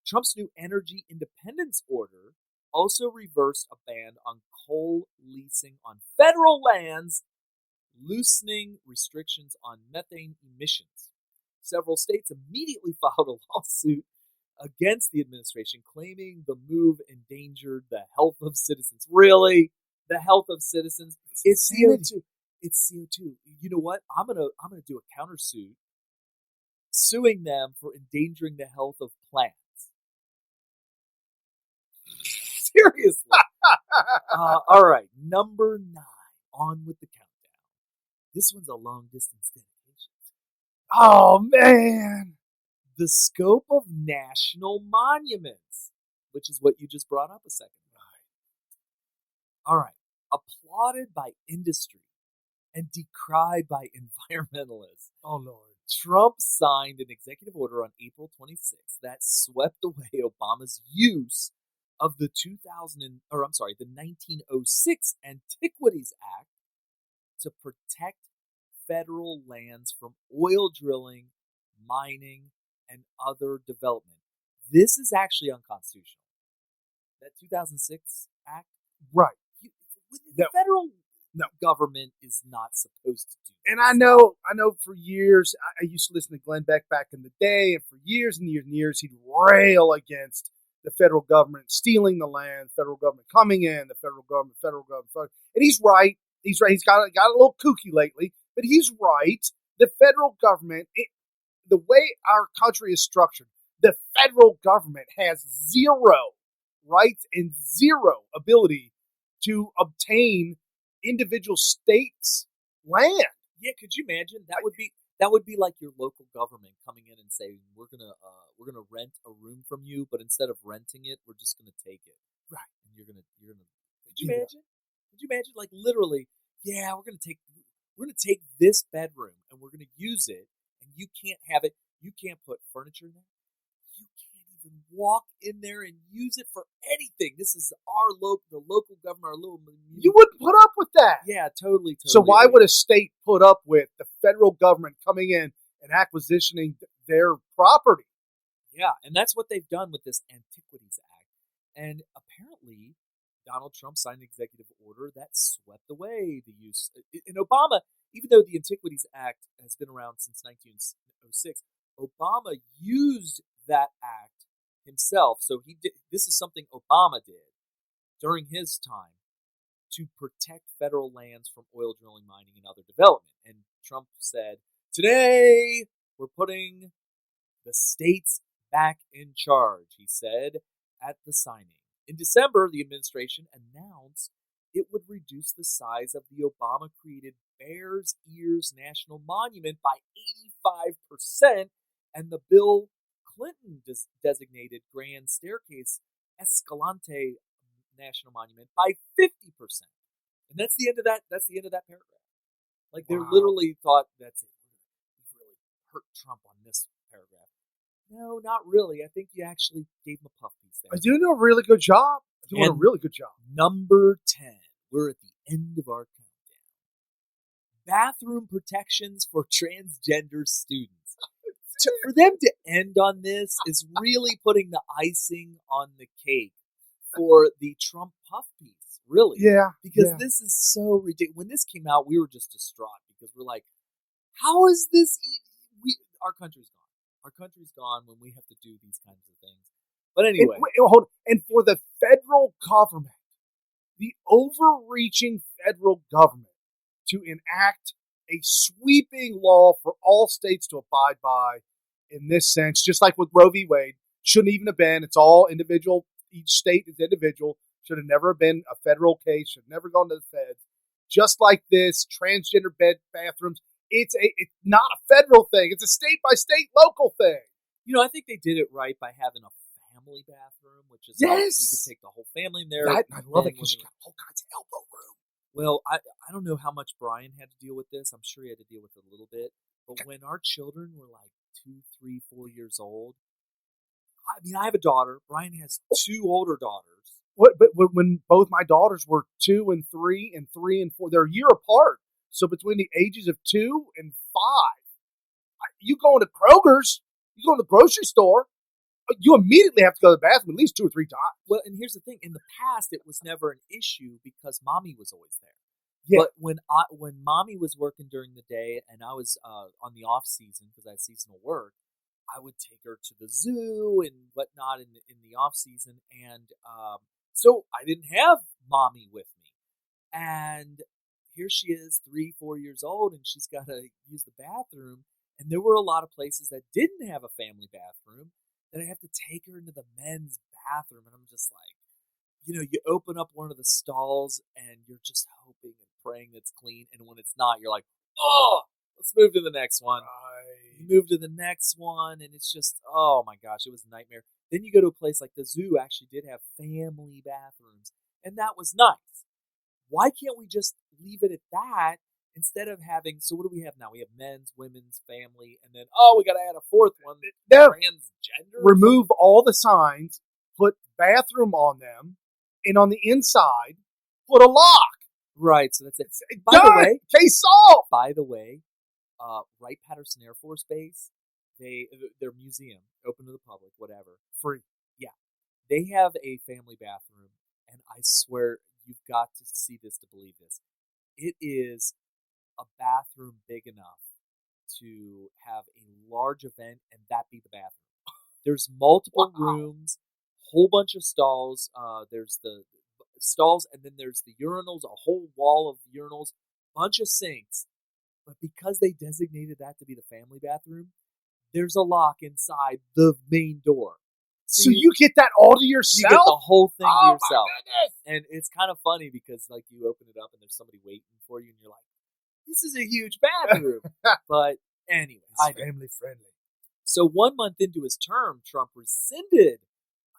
Trump's new energy independence order also reversed a ban on coal leasing on federal lands, loosening restrictions on methane emissions. Several states immediately filed a lawsuit against the administration, claiming the move endangered the health of citizens. Really? The health of citizens? It's CO2. It's CO2. You know what? I'm gonna do a countersuit, suing them for endangering the health of plants. Seriously. All right, number 9. On with the countdown. This one's a long distance dedication. Oh man! The scope of national monuments, which is what you just brought up a second ago. All right. Applauded by industry and decried by environmentalists. Oh Lord. Trump signed an executive order on April 26th that swept away Obama's use of the 1906 Antiquities Act to protect federal lands from oil drilling, mining, and other development. This is actually unconstitutional. That 2006 Act, right? The federal government is not supposed to do that. And I know for years, I used to listen to Glenn Beck back in the day, and for years and years and years, he'd rail against the federal government stealing the land, federal government coming in, the federal government. And he's right. He's right. He's got a little kooky lately, but he's right. The federal government, the way our country is structured, the federal government has zero rights and zero ability to obtain individual states' land. Yeah, could you imagine? That would be like your local government coming in and saying, we're gonna rent a room from you, but instead of renting it, we're just gonna take it. Right. And you're gonna could you imagine? Could you imagine, like, literally, yeah, we're gonna take this bedroom and we're gonna use it, and you can't have it, you can't put furniture in there. You can't even walk in there and use it for anything. This is the local government, our little. You wouldn't put up with that. Yeah, totally. So why would a state put up with the federal government coming in and acquisitioning their property? Yeah, and that's what they've done with this Antiquities Act. And apparently, Donald Trump signed an executive order that swept away the use. And Obama, even though the Antiquities Act has been around since 1906, Obama used that act himself. So this is something Obama did during his time to protect federal lands from oil drilling, mining, and other development. And Trump said, today we're putting the states back in charge, he said at the signing. In December, the administration announced it would reduce the size of the Obama-created Bears Ears National Monument by 85%, and the Bill Clinton designated Grand Staircase Escalante National Monument by 50%. And that's the end of that. That's the end of that paragraph. Like, they literally thought, that's it. We've really hurt Trump on this paragraph. No, not really. I think you actually gave him a puff piece there. I do a really good job. Doing a really good job. Number 10. We're at the end of our countdown. Bathroom protections for transgender students. For them to end on this is really putting the icing on the cake for the Trump puff piece, really. Yeah. Because this is so ridiculous. When this came out, we were just distraught because we're like, how is this? Our country's gone. Our country's gone when we have to do these kinds of things. But anyway. And for the federal government the overreaching federal government to enact a sweeping law for all states to abide by in this sense, just like with Roe v. Wade, shouldn't even have been. It's all individual. Each state is individual. Should have never been a federal case. Should have never gone to the feds. Just like this, transgender bathrooms, it's not a federal thing. It's a state-by-state local thing. I think they did it right by having a family bathroom, which is like you could take the whole family in there. I love it because you got all kinds of elbow room. Well, I don't know how much Brian had to deal with this. I'm sure he had to deal with it a little bit. But when our children were like 2, 3, 4 years old, I have a daughter. Brian has 2 older daughters. But when both my daughters were 2 and 3 and 3 and 4, they're a year apart. So between the ages of 2 and 5, you go into Kroger's, you go to the grocery store, you immediately have to go to the bathroom at least 2 or 3 times. Well, and here's the thing. In the past, it was never an issue because Mommy was always there. Yeah. But when Mommy was working during the day and I was on the off season because I had seasonal work, I would take her to the zoo and whatnot in the off season, and so I didn't have Mommy with me. And here she is, 3, 4 years old, and she's got to use the bathroom. And there were a lot of places that didn't have a family bathroom that I have to take her into the men's bathroom, and I'm just like, you open up one of the stalls and you're just hoping and praying it's clean, and when it's not, you're like, oh, let's move to the next one. You move to the next one, and it's just, oh my gosh, it was a nightmare. Then you go to a place like the zoo actually did have family bathrooms, and that was nice. Why can't we just leave it at that instead of having, so what do we have now? We have men's, women's, family, and then, we got to add a 4th one, transgender. Remove all the signs, put bathroom on them, and on the inside, put a lock. Right, so that's it. By the way, case solved. By the way, Wright-Patterson Air Force Base, their museum, open to the public, whatever, free. Yeah, they have a family bathroom, and I swear you've got to see this to believe this. It is a bathroom big enough to have a large event, and that be the bathroom. There's multiple rooms, whole bunch of stalls. There's the stalls, and then there's the urinals, a whole wall of urinals, bunch of sinks. But because they designated that to be the family bathroom, there's a lock inside the main door. So you get that all to yourself? You get the whole thing to yourself. My goodness. And it's kind of funny because like you open it up and there's somebody waiting for you and you're like, this is a huge bathroom. But anyway, it's family friendly. So 1 month into his term, Trump rescinded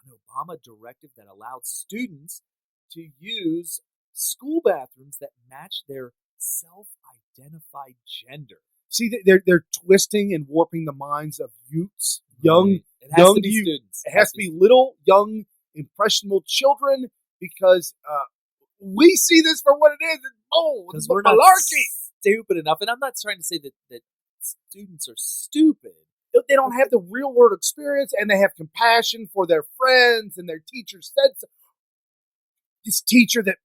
an Obama directive that allowed students to use school bathrooms that match their self-identified gender. See, they're twisting and warping the minds of youths, young It has young to be youth. students. It has to be little, young, impressionable children because we see this for what it is. Because we're malarkey. not stupid enough. And I'm not trying to say that students are stupid. They don't have the real world experience, and they have compassion for their friends, and their teachers said so. This teacher that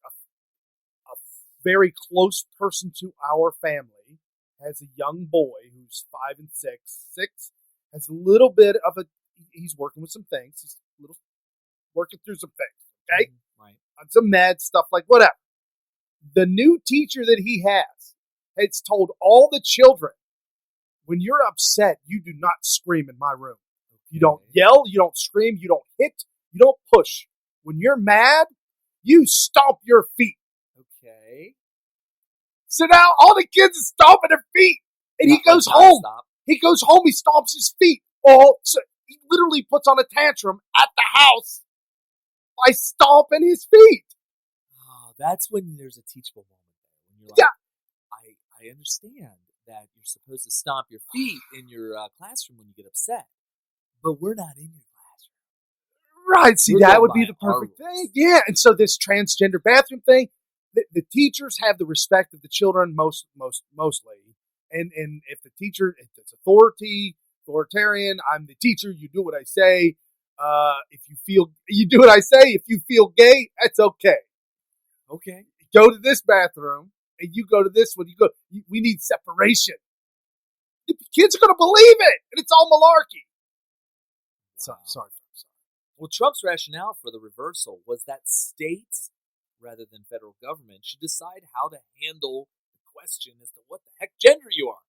a very close person to our family has a young boy who's 5 and 6. 6 has a little bit of he's working with some things. He's working through some things, okay? Right. On some mad stuff, like whatever. The new teacher that he has told all the children, when you're upset, you do not scream in my room. You don't yell, you don't scream, you don't hit, you don't push. When you're mad, you stomp your feet. Okay. So now all the kids are stomping their feet. And he goes home. He goes home, he stomps his feet. So he literally puts on a tantrum at the house by stomping his feet. Oh, that's when there's a teachable moment there. When you're like, I understand that you're supposed to stomp your feet in your classroom when you get upset. But we're not in your classroom. Right. See, that would be the perfect thing. Yeah. And so this transgender bathroom thing, the teachers have the respect of the children mostly. And if the teacher, if it's authoritarian, I'm the teacher, you do what I say. You do what I say. If you feel gay, that's okay. Okay. Go to this bathroom and you go to this one. We need separation. The kids are going to believe it. And it's all malarkey. Wow. Sorry. Well, Trump's rationale for the reversal was that states, rather than federal government, should decide how to handle the question as to what the heck gender you are.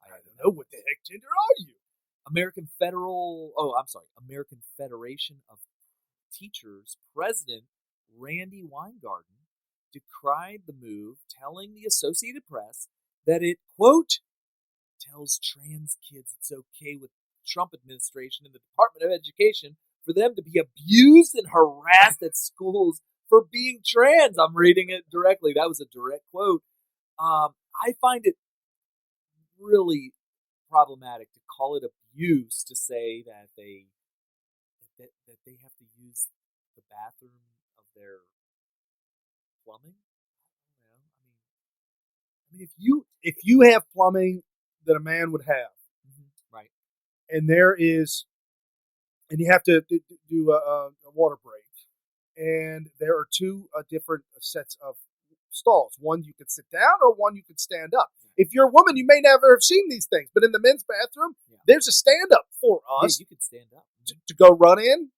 I don't know what the heck gender are you. American Federation of Teachers President Randy Weingarten decried the move, telling the Associated Press that it, quote, tells trans kids it's okay with the Trump administration and the Department of Education for them to be abused and harassed at schools for being trans. I'm reading it directly. That was a direct quote. I find it really problematic to call it abuse to say that they have to use the bathroom of their plumbing. I mean, if you have plumbing that a man would have, right, and you have to do a water break, and there are two different sets of stalls. One you could sit down, or one you could stand up. If you're a woman, you may never have seen these things, but in the men's bathroom, there's a stand up for us. Yeah, you could stand up to go run in,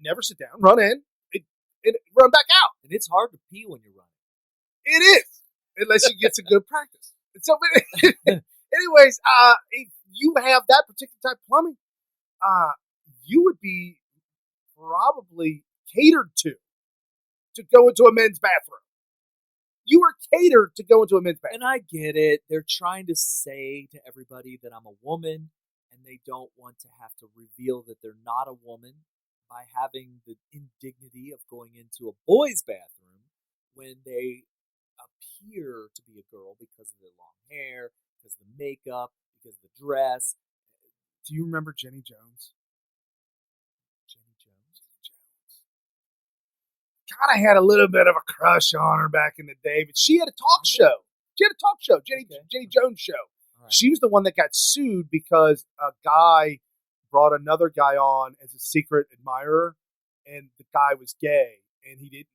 never sit down, run in, and run back out. And it's hard to pee when you're running. It is, unless you get some good practice. And so, anyways, if you have that particular type of plumbing, you would be probably catered to go into a men's bathroom. You are catered to go into a men's bathroom. And I get it. They're trying to say to everybody that I'm a woman, and they don't want to have to reveal that they're not a woman by having the indignity of going into a boy's bathroom when they appear to be a girl because of their long hair, because of the makeup, because of the dress. Do you remember Jenny Jones? God, I had a little bit of a crush on her back in the day, but she had a talk show. Jenny Jones show. Right. She was the one that got sued because a guy brought another guy on as a secret admirer, and the guy was gay, and he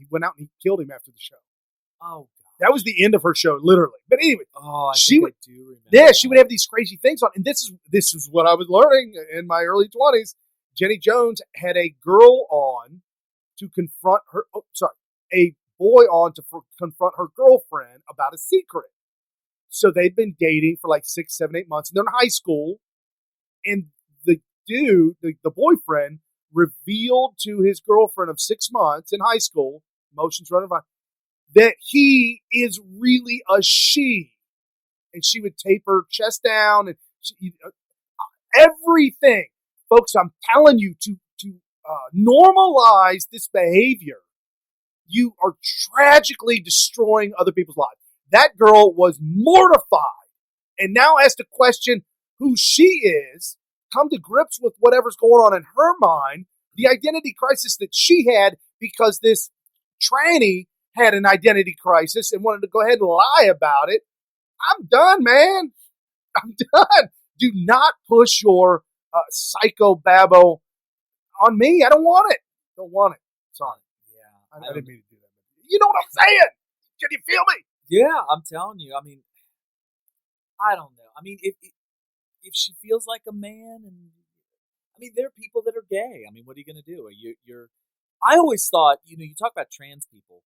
went out and he killed him after the show. Oh, God. That was the end of her show, literally. But anyway, I do remember. Yeah, she would have these crazy things on, and this is what I was learning in my early 20s. Jenny Jones had a girl on to confront her. A boy on to confront her girlfriend about a secret. So they'd been dating for like 6, 7, 8 months, and they're in high school. And the dude, the boyfriend, revealed to his girlfriend of 6 months in high school, emotions running by, that he is really a she. And she would tape her chest down and everything. Folks, I'm telling you, to normalize this behavior, you are tragically destroying other people's lives. That girl was mortified and now has to question who she is, come to grips with whatever's going on in her mind, the identity crisis that she had because this tranny had an identity crisis and wanted to go ahead and lie about it. I'm done, man. I'm done. Do not push your psychobabble on me. I don't want it. Don't want it. Sorry. Yeah. I didn't mean to do that. You know what I'm saying? Can you feel me? Yeah, I'm telling you. I mean, I don't know. I mean, if she feels like a man, and I mean, there are people that are gay. I mean, what are you going to do? I always thought, you talk about trans people.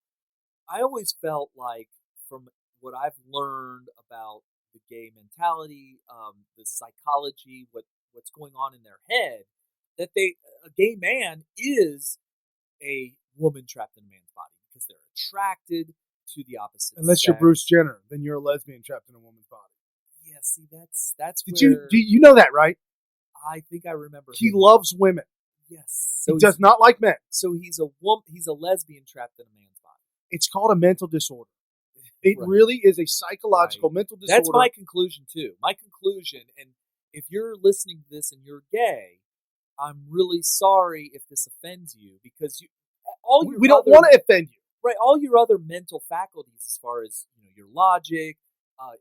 I always felt like, from what I've learned about the gay mentality, the psychology, what's going on in their head, that a gay man is a woman trapped in a man's body because they're attracted to the opposite. Unless you're Bruce Jenner, then you're a lesbian trapped in a woman's body. Yeah, see, that's do you know that, right? I think I remember. He loves women. Yes, so he does not like men. So he's a woman. He's a lesbian trapped in a man's body. It's called a mental disorder. It really is a psychological mental disorder. That's my conclusion too. My conclusion, and if you're listening to this and you're gay, I'm really sorry if this offends you, because we don't want to offend you. Right, all your other mental faculties, as far as your logic,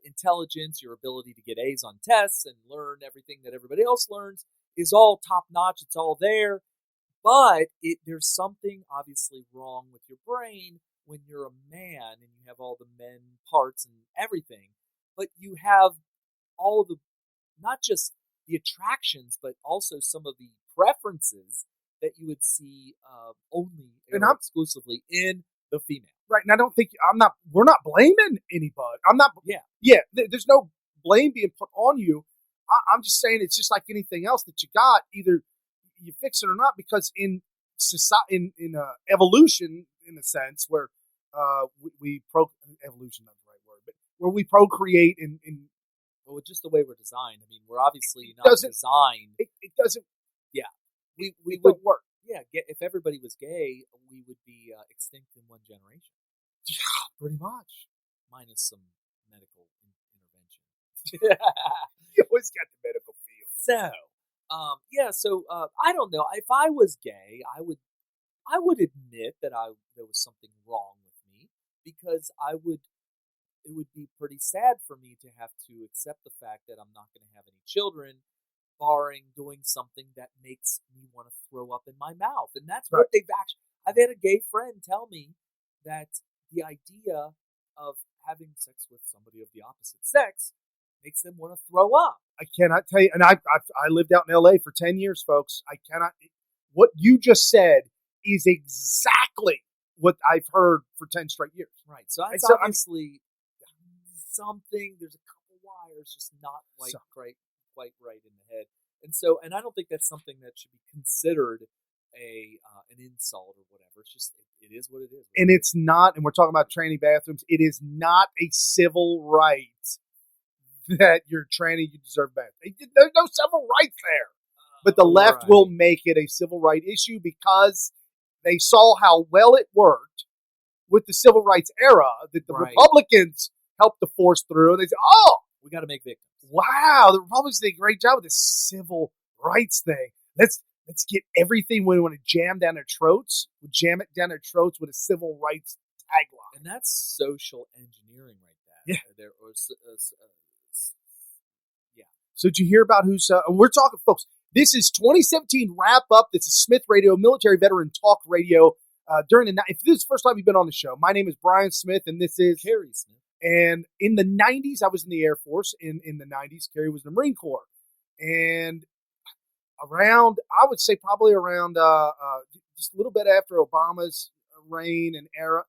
intelligence, your ability to get A's on tests and learn everything that everybody else learns, is all top notch. It's all there, but there's something obviously wrong with your brain when you're a man and you have all the men parts and everything, but you have all the, not just the attractions, but also some of the preferences that you would see only And exclusively in the female. Right, and I don't think we're not blaming anybody. I'm not. Yeah. There's no blame being put on you. I'm just saying it's just like anything else that you got. Either you fix it or not, because in society, in evolution, in a sense, where evolution not the right word, but where we procreate in well, just the way we're designed. I mean, we're obviously not designed. It doesn't. Yeah, we would work. Yeah, if everybody was gay, we would be extinct in one generation. Yeah, pretty much. Minus some medical intervention. You always got the medical feel. So, I don't know. If I was gay, I would admit that there was something wrong with me, because it would be pretty sad for me to have to accept the fact that I'm not going to have any children, barring doing something that makes me want to throw up in my mouth. And that's what they've actually... I've had a gay friend tell me that the idea of having sex with somebody of the opposite sex makes them want to throw up. I cannot tell you, and I lived out in LA for 10 years, folks. I cannot... What you just said is exactly what I've heard for 10 straight years. Right. So it's obviously something, there's a couple wires just not quite right in the head. And I don't think that's something that should be considered an insult or whatever. It's just, it is what it is. And it's not, and we're talking about tranny bathrooms, it is not a civil right that you're tranny, you deserve bath. There's no civil rights there. But the left will make it a civil right issue because they saw how well it worked with the civil rights era that the Republicans helped to force through. They said, oh, we got to make victims. Wow, the Republicans did a great job with this civil rights thing. Let's get everything we want to jam down their throats. We'll jam it down their throats with a civil rights tagline. And that's social engineering right there. Yeah. So did you hear about who's... we're talking, folks, this is 2017 wrap-up. This is Smith Radio, military veteran talk radio. During the night. If this is the first time you've been on the show, my name is Brian Smith, and this is... Carrie Smith. And in the 90s, I was in the Air Force. In the 90s, Carrie was in the Marine Corps. And around, I would say probably around just a little bit after Obama's reign and era,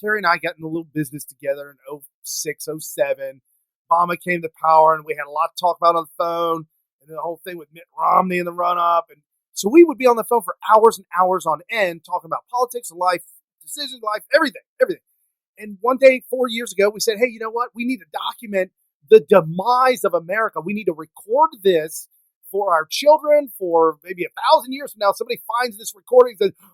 Carrie and I got in a little business together in 06, 07. Obama came to power, and we had a lot to talk about on the phone, and the whole thing with Mitt Romney in the run-up. And so we would be on the phone for hours and hours on end talking about politics and life, decisions, life, everything. And one day, 4 years ago, we said, hey, you know what? We need to document the demise of America. We need to record this for our children for maybe 1,000 years from now. Somebody finds this recording and says,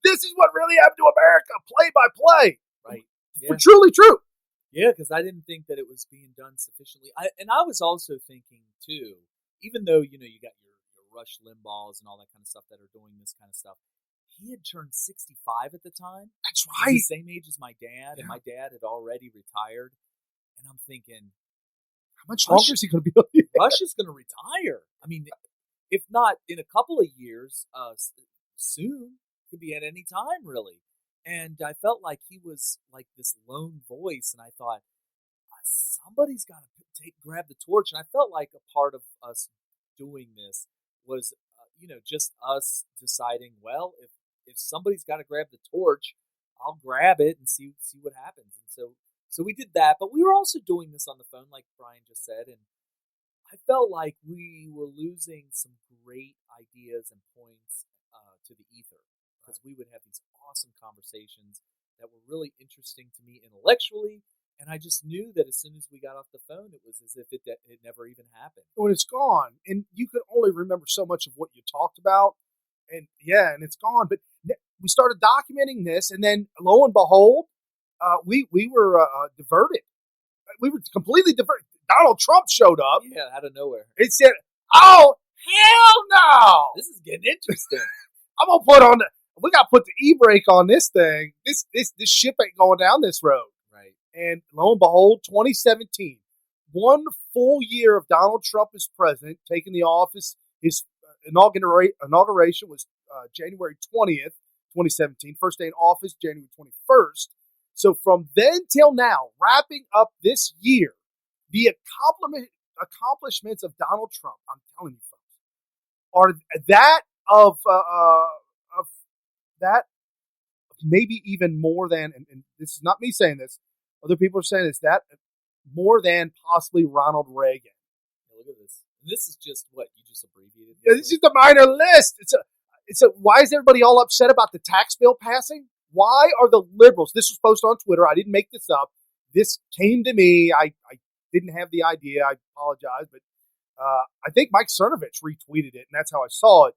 this is what really happened to America, play by play. Right. Yeah. Truly true. Yeah, because I didn't think that it was being done sufficiently. I was also thinking, too, even though, you got your Rush Limbaughs and all that kind of stuff that are doing this kind of stuff, he had turned 65 at the time. That's right. He's the same age as my dad, and my dad had already retired. And I'm thinking, how much longer is he going to be? Rush is going to retire. I mean, if not in a couple of years, soon. Could be at any time, really. And I felt like he was like this lone voice, and I thought, somebody's got to grab the torch. And I felt like a part of us doing this was, just us deciding, well, if somebody's got to grab the torch, I'll grab it and see what happens. And so we did that, but we were also doing this on the phone, like Brian just said, and I felt like we were losing some great ideas and points to the ether, because we would have these awesome conversations that were really interesting to me intellectually, and I just knew that as soon as we got off the phone, it was as if it never even happened. When it's gone, and you could only remember so much of what you talked about, and it's gone. But we started documenting this, and then lo and behold, we were diverted. We were completely diverted. Donald Trump showed up. Yeah, out of nowhere. It said, "Oh hell no! This is getting interesting. I'm gonna put on we got to put the e-brake on this thing. This ship ain't going down this road." Right. And lo and behold, 2017, 1 full year of Donald Trump as president, taking the office. His inauguration was January 20th, 2017. First day in office, January 21st. So from then till now, wrapping up this year, the accomplishments of Donald Trump, I'm telling you folks, are that of that, maybe even more than, and this is not me saying this, other people are saying this, that more than possibly Ronald Reagan. Look at this. This is just what you just abbreviated. Yeah, this is the minor list. It's a. Why is everybody all upset about the tax bill passing? Why are the liberals? This was posted on Twitter. I didn't make this up. This came to me. I didn't have the idea. I apologize, but I think Mike Cernovich retweeted it, and that's how I saw it.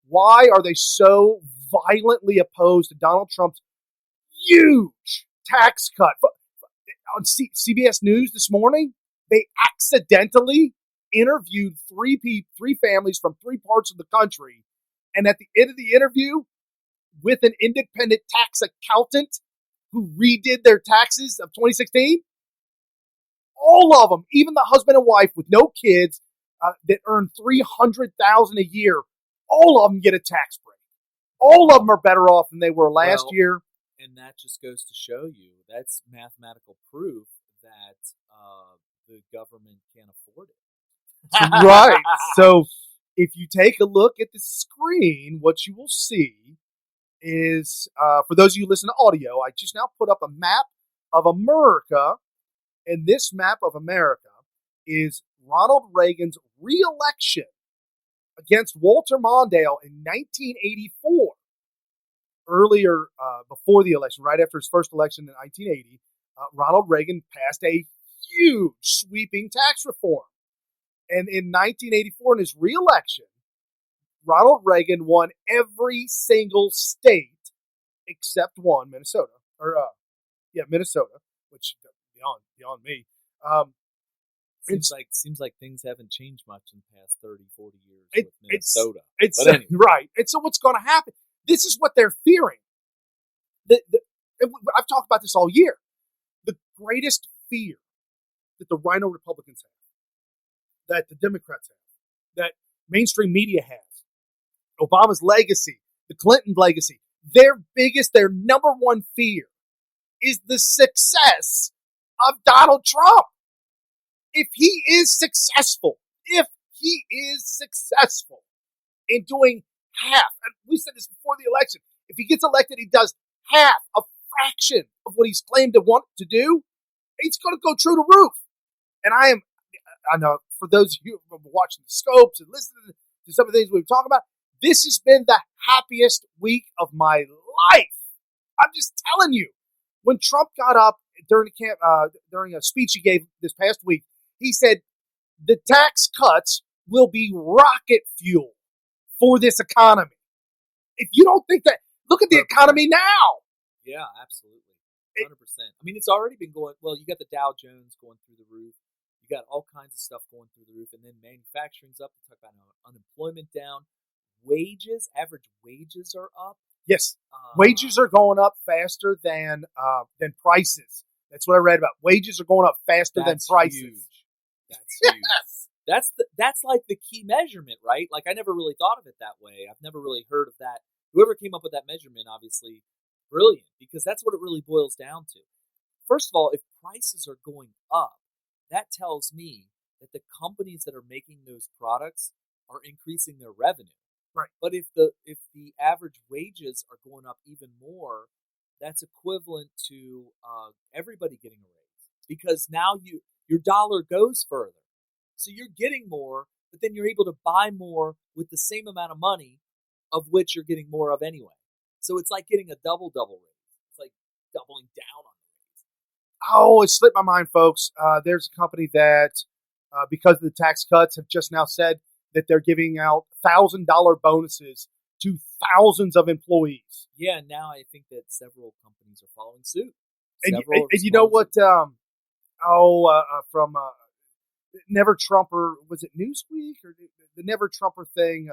Why are they so violently opposed to Donald Trump's huge tax cut? On CBS News this morning, they accidentally interviewed three families from three parts of the country, and at the end of the interview, with an independent tax accountant who redid their taxes of 2016, all of them, even the husband and wife with no kids that earn $300,000 a year, all of them get a tax break. All of them are better off than they were last year. And that just goes to show you, that's mathematical proof that the government can't afford it. Right. So if you take a look at the screen, what you will see is, for those of you who listen to audio, I just now put up a map of America, and this map of America is Ronald Reagan's re-election against Walter Mondale in 1984. Earlier, before the election, right after his first election in 1980, Ronald Reagan passed a huge sweeping tax reform. And in 1984, in his re-election, Ronald Reagan won every single state except one, Minnesota. Minnesota, which beyond me. Seems like things haven't changed much in the past 30, 40 years with Minnesota. But anyway. Right. And so what's going to happen? This is what they're fearing. I've talked about this all year. The greatest fear that the Rhino Republicans have, that the Democrats have, that mainstream media has, Obama's legacy, the Clinton legacy, their number one fear is the success of Donald Trump. If he is successful in doing half, and we said this before the election, if he gets elected, he does half, a fraction of what he's claimed to want to do, he's going to go through the roof. And I know for those of you who have been watching the scopes and listening to some of the things we've talked about, this has been the happiest week of my life. I'm just telling you. When Trump got up during a speech he gave this past week, he said the tax cuts will be rocket fuel for this economy. If you don't think that, look at the economy now. Yeah, absolutely. 100%. I mean, it's already been going, well, you got the Dow Jones going through the roof. You got all kinds of stuff going through the roof. And then manufacturing's up. We talk about unemployment down. Average wages are up. Yes. Wages are going up faster than prices. That's what I read about. Wages are going up faster than prices. Huge. That's huge. Yes. That's like the key measurement, right? Like I never really thought of it that way. I've never really heard of that. Whoever came up with that measurement, obviously, brilliant, because that's what it really boils down to. First of all, if prices are going up, that tells me that the companies that are making those products are increasing their revenue. Right. But if the average wages are going up even more, that's equivalent to everybody getting a raise, because now your dollar goes further. So you're getting more, but then you're able to buy more with the same amount of money, of which you're getting more of anyway. So it's like getting a double raise. It's like doubling down on the raise. Oh, it slipped my mind, folks. There's a company that, because of the tax cuts, have just now said that they're giving out $1,000 bonuses to thousands of employees. Yeah, now I think that several companies are following suit. And you know what? From Never Trumper, was it Newsweek or the Never Trumper thing?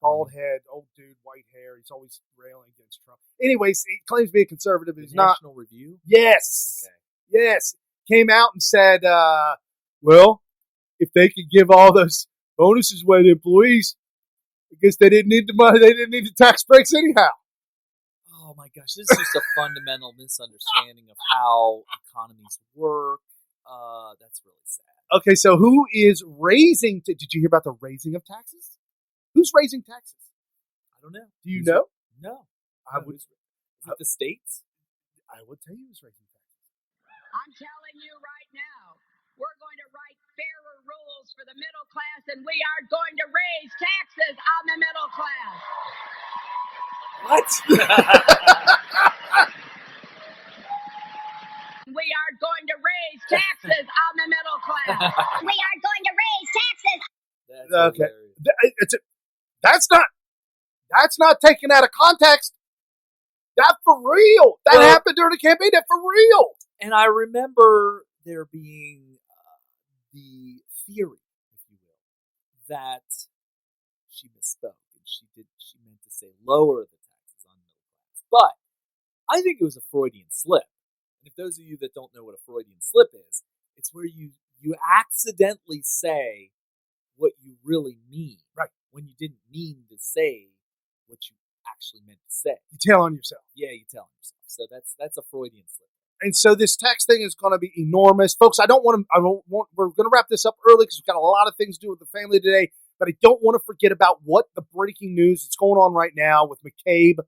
Bald head, old dude, white hair. He's always railing against Trump. Anyways, he claims to be a conservative. He's not. National Review? Yes. Okay. Yes. Came out and said, well, if they could give all those bonuses away to employees, I guess they didn't need the money. They didn't need the tax breaks anyhow. Oh my gosh, this is just a fundamental misunderstanding of how economies work. That's really sad. Okay, so who is raising? Did you hear about the raising of taxes? Who's raising taxes? I don't know. Do you know? No. Is it the states? I would tell you who's raising taxes. I'm telling you right now, we're going to write fairer rules for the middle class, and we are going to raise taxes on the middle class. What? We are going to raise taxes on the middle class. We are going to raise taxes. That's okay. Hilarious. That's not taken out of context. That for real. That happened during the campaign. That for real. And I remember there being the theory, if you will, that she misspoke and she meant to say lower the taxes on middle class. But I think it was a Freudian slip. And if those of you that don't know what a Freudian slip is, it's where you accidentally say what you really mean, right? When you didn't mean to say what you actually meant to say. You tell on yourself. Yeah, you tell on yourself. So that's a Freudian slip. And so this tax thing is going to be enormous, folks. We're going to wrap this up early because we've got a lot of things to do with the family today. But I don't want to forget about what the breaking news that's going on right now with McCabe,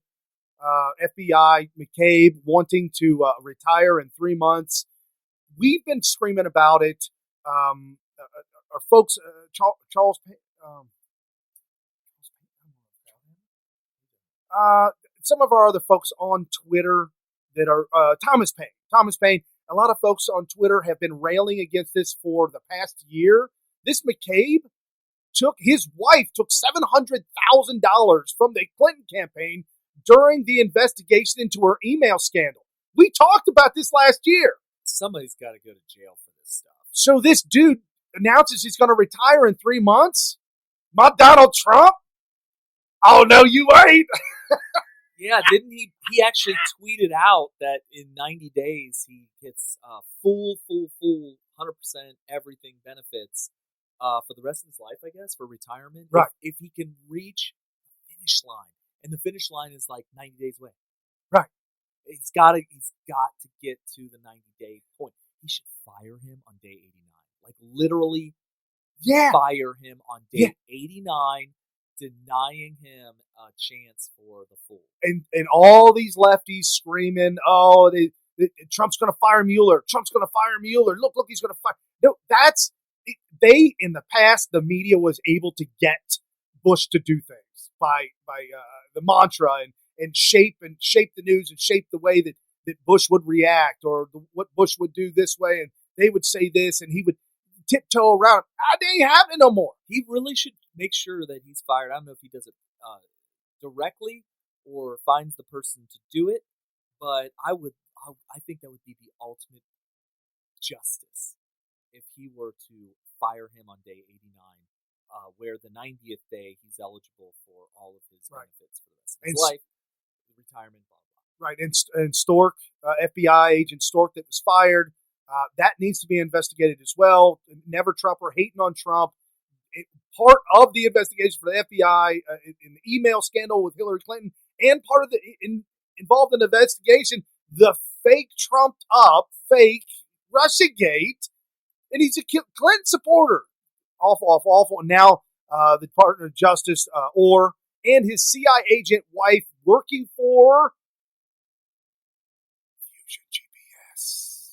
FBI McCabe wanting to retire in 3 months. We've been screaming about it. Our folks, Charles, some of our other folks on Twitter that are Thomas Paine. A lot of folks on Twitter have been railing against this for the past year. This McCabe his wife took $700,000 from the Clinton campaign during the investigation into her email scandal. We talked about this last year. Somebody's got to go to jail for this stuff. So this dude announces he's going to retire in 3 months? My Donald Trump? Oh, no, you ain't. Yeah, didn't he? He actually tweeted out that in 90 days he gets full 100% everything benefits for the rest of his life, I guess, for retirement. Right. If he can reach the finish line. And the finish line is like 90 days away. Right. He's got to get to the 90-day point. He should fire him on day 89. Like literally fire him on day 89, denying him a chance for the full. And all these lefties screaming, oh, Trump's going to fire Mueller. Trump's going to fire Mueller. Look, he's going to fire. No, in the past, the media was able to get Bush to do things by the mantra and shape the news and shape the way that Bush would react or what Bush would do this way. And they would say this and he would tiptoe around. They ain't happening no more. He really should make sure that he's fired. I don't know if he does it directly or finds the person to do it, but I think that would be the ultimate justice if he were to fire him on day 89, where the 90th day he's eligible for all of his benefits for the rest of his life, retirement, blah, blah. Right, and Stork, FBI agent Stork that was fired, that needs to be investigated as well. Never Trumper, hating on Trump. Part of the investigation for the FBI in the email scandal with Hillary Clinton, and part of the involved in the investigation, the fake trumped up, fake Russiagate, and he's a Clinton supporter. Awful. And now the Department of Justice, Orr, and his CIA agent wife working for Fusion GPS.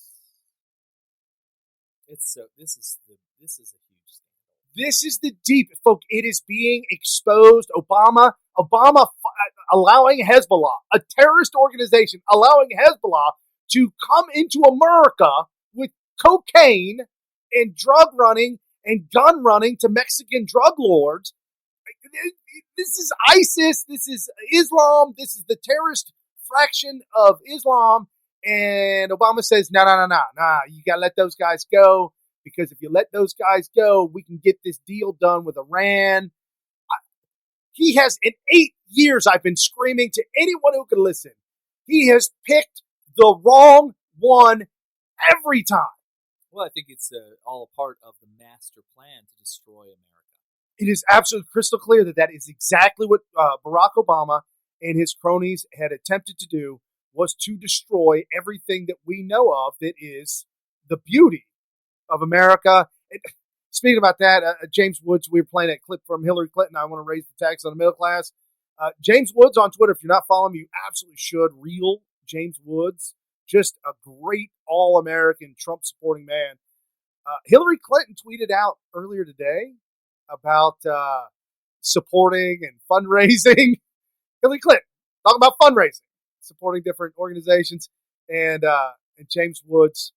This is a huge scandal. This is the deep, folks. It is being exposed. Obama allowing Hezbollah, a terrorist organization, allowing Hezbollah to come into America with cocaine and drug running and gun running to Mexican drug lords. This is ISIS. This is Islam. This is the terrorist fraction of Islam. And Obama says, no. You got to let those guys go. Because if you let those guys go, we can get this deal done with Iran. He has, in 8 years, I've been screaming to anyone who can listen. He has picked the wrong one every time. Well, I think it's all a part of the master plan to destroy America. It is absolutely crystal clear that is exactly what Barack Obama and his cronies had attempted to do, was to destroy everything that we know of that is the beauty of America. And speaking about that, James Woods, we were playing a clip from Hillary Clinton. I want to raise the tax on the middle class. James Woods on Twitter, if you're not following him, you absolutely should. Real James Woods, just a great all-American Trump-supporting man. Hillary Clinton tweeted out earlier today about supporting and fundraising. Hillary Clinton, talking about fundraising, supporting different organizations. And James Woods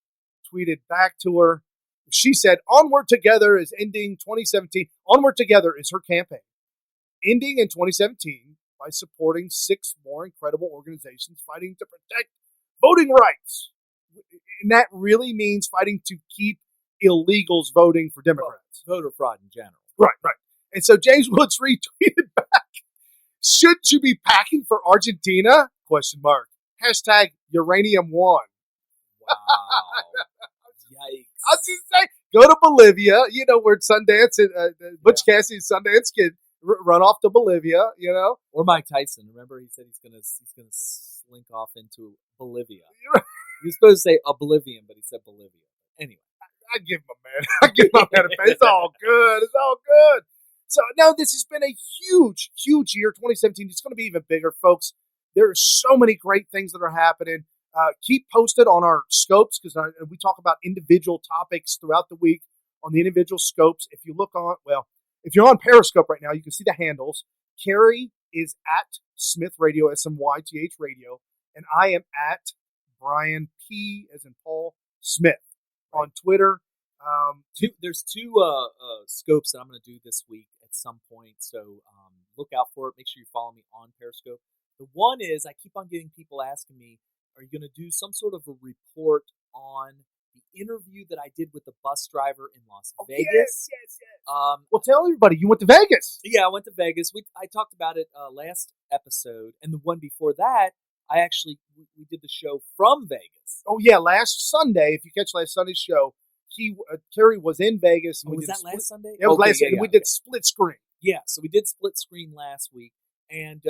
tweeted back to her. She said, "Onward Together is ending 2017. Onward Together is her campaign. Ending in 2017 by supporting 6 more incredible organizations fighting to protect voting rights." And that really means fighting to keep illegals voting for Democrats. Voter fraud in general. Right. And so James Woods retweeted back, "Shouldn't you be packing for Argentina? ? Hashtag uranium one." Wow. Yikes. I was just saying, go to Bolivia, where Sundance and Butch Cassidy and Sundance can run off to Bolivia, Or Mike Tyson. Remember, he said he's gonna slink off into Bolivia. He was supposed to say oblivion, but he said Bolivia. Anyway, I give him a man a face. It's all good. It's all good. So, no, this has been a huge, huge year. 2017 is going to be even bigger, folks. There are so many great things that are happening. Keep posted on our scopes because we talk about individual topics throughout the week on the individual scopes. If you're on Periscope right now, you can see the handles. Carrie is at Smith Radio, SMYTH Radio, and I am at Brian P. as in Paul Smith on Twitter. There's 2 scopes that I'm going to do this week at some point, so look out for it. Make sure you follow me on Periscope. The one is, I keep on getting people asking me, are you going to do some sort of a report on the interview that I did with the bus driver in Las Vegas? Yes. Well, tell everybody, you went to Vegas. Yeah, I went to Vegas. I talked about it last episode, and the one before that, we did the show from Vegas. Oh, yeah, last Sunday, if you catch last Sunday's show, Kerry was in Vegas. And was that last Sunday? It was last Sunday. We did split screen. Yeah, so we did split screen last week, and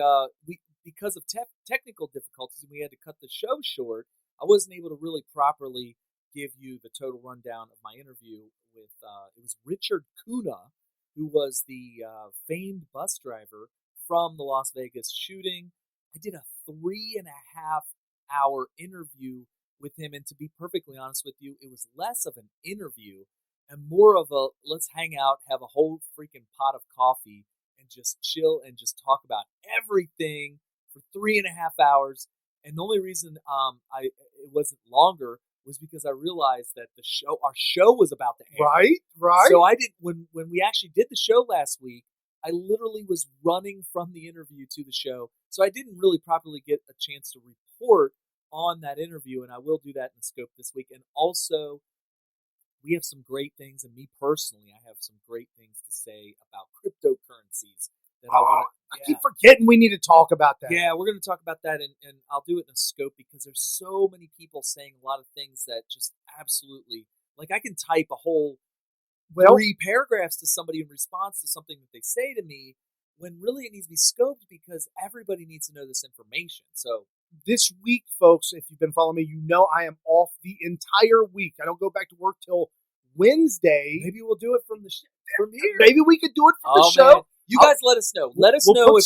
because of technical difficulties, we had to cut the show short. I wasn't able to really properly give you the total rundown of my interview with, it was Richard Kuna, who was the famed bus driver from the Las Vegas shooting. I did a 3.5-hour interview with him, and to be perfectly honest with you, it was less of an interview and more of a let's hang out, have a whole freaking pot of coffee, and just chill and just talk about everything for 3.5 hours. And the only reason it wasn't longer was because I realized that our show was about to end. Right. So I did when we actually did the show last week, I literally was running from the interview to the show. So I didn't really properly get a chance to report on that interview, and I will do that in the scope this week. And also, we have some great things, and me personally, I have some great things to say about cryptocurrencies. I keep forgetting we need to talk about that. Yeah, we're going to talk about that, and I'll do it in a scope because there's so many people saying a lot of things that just absolutely, like I can type a whole 3 paragraphs to somebody in response to something that they say to me when really it needs to be scoped because everybody needs to know this information. So this week, folks, if you've been following me, you know I am off the entire week. I don't go back to work till Wednesday. Maybe we'll do it from here. Maybe we could do it from the show. Man. You guys let us know. Let us know if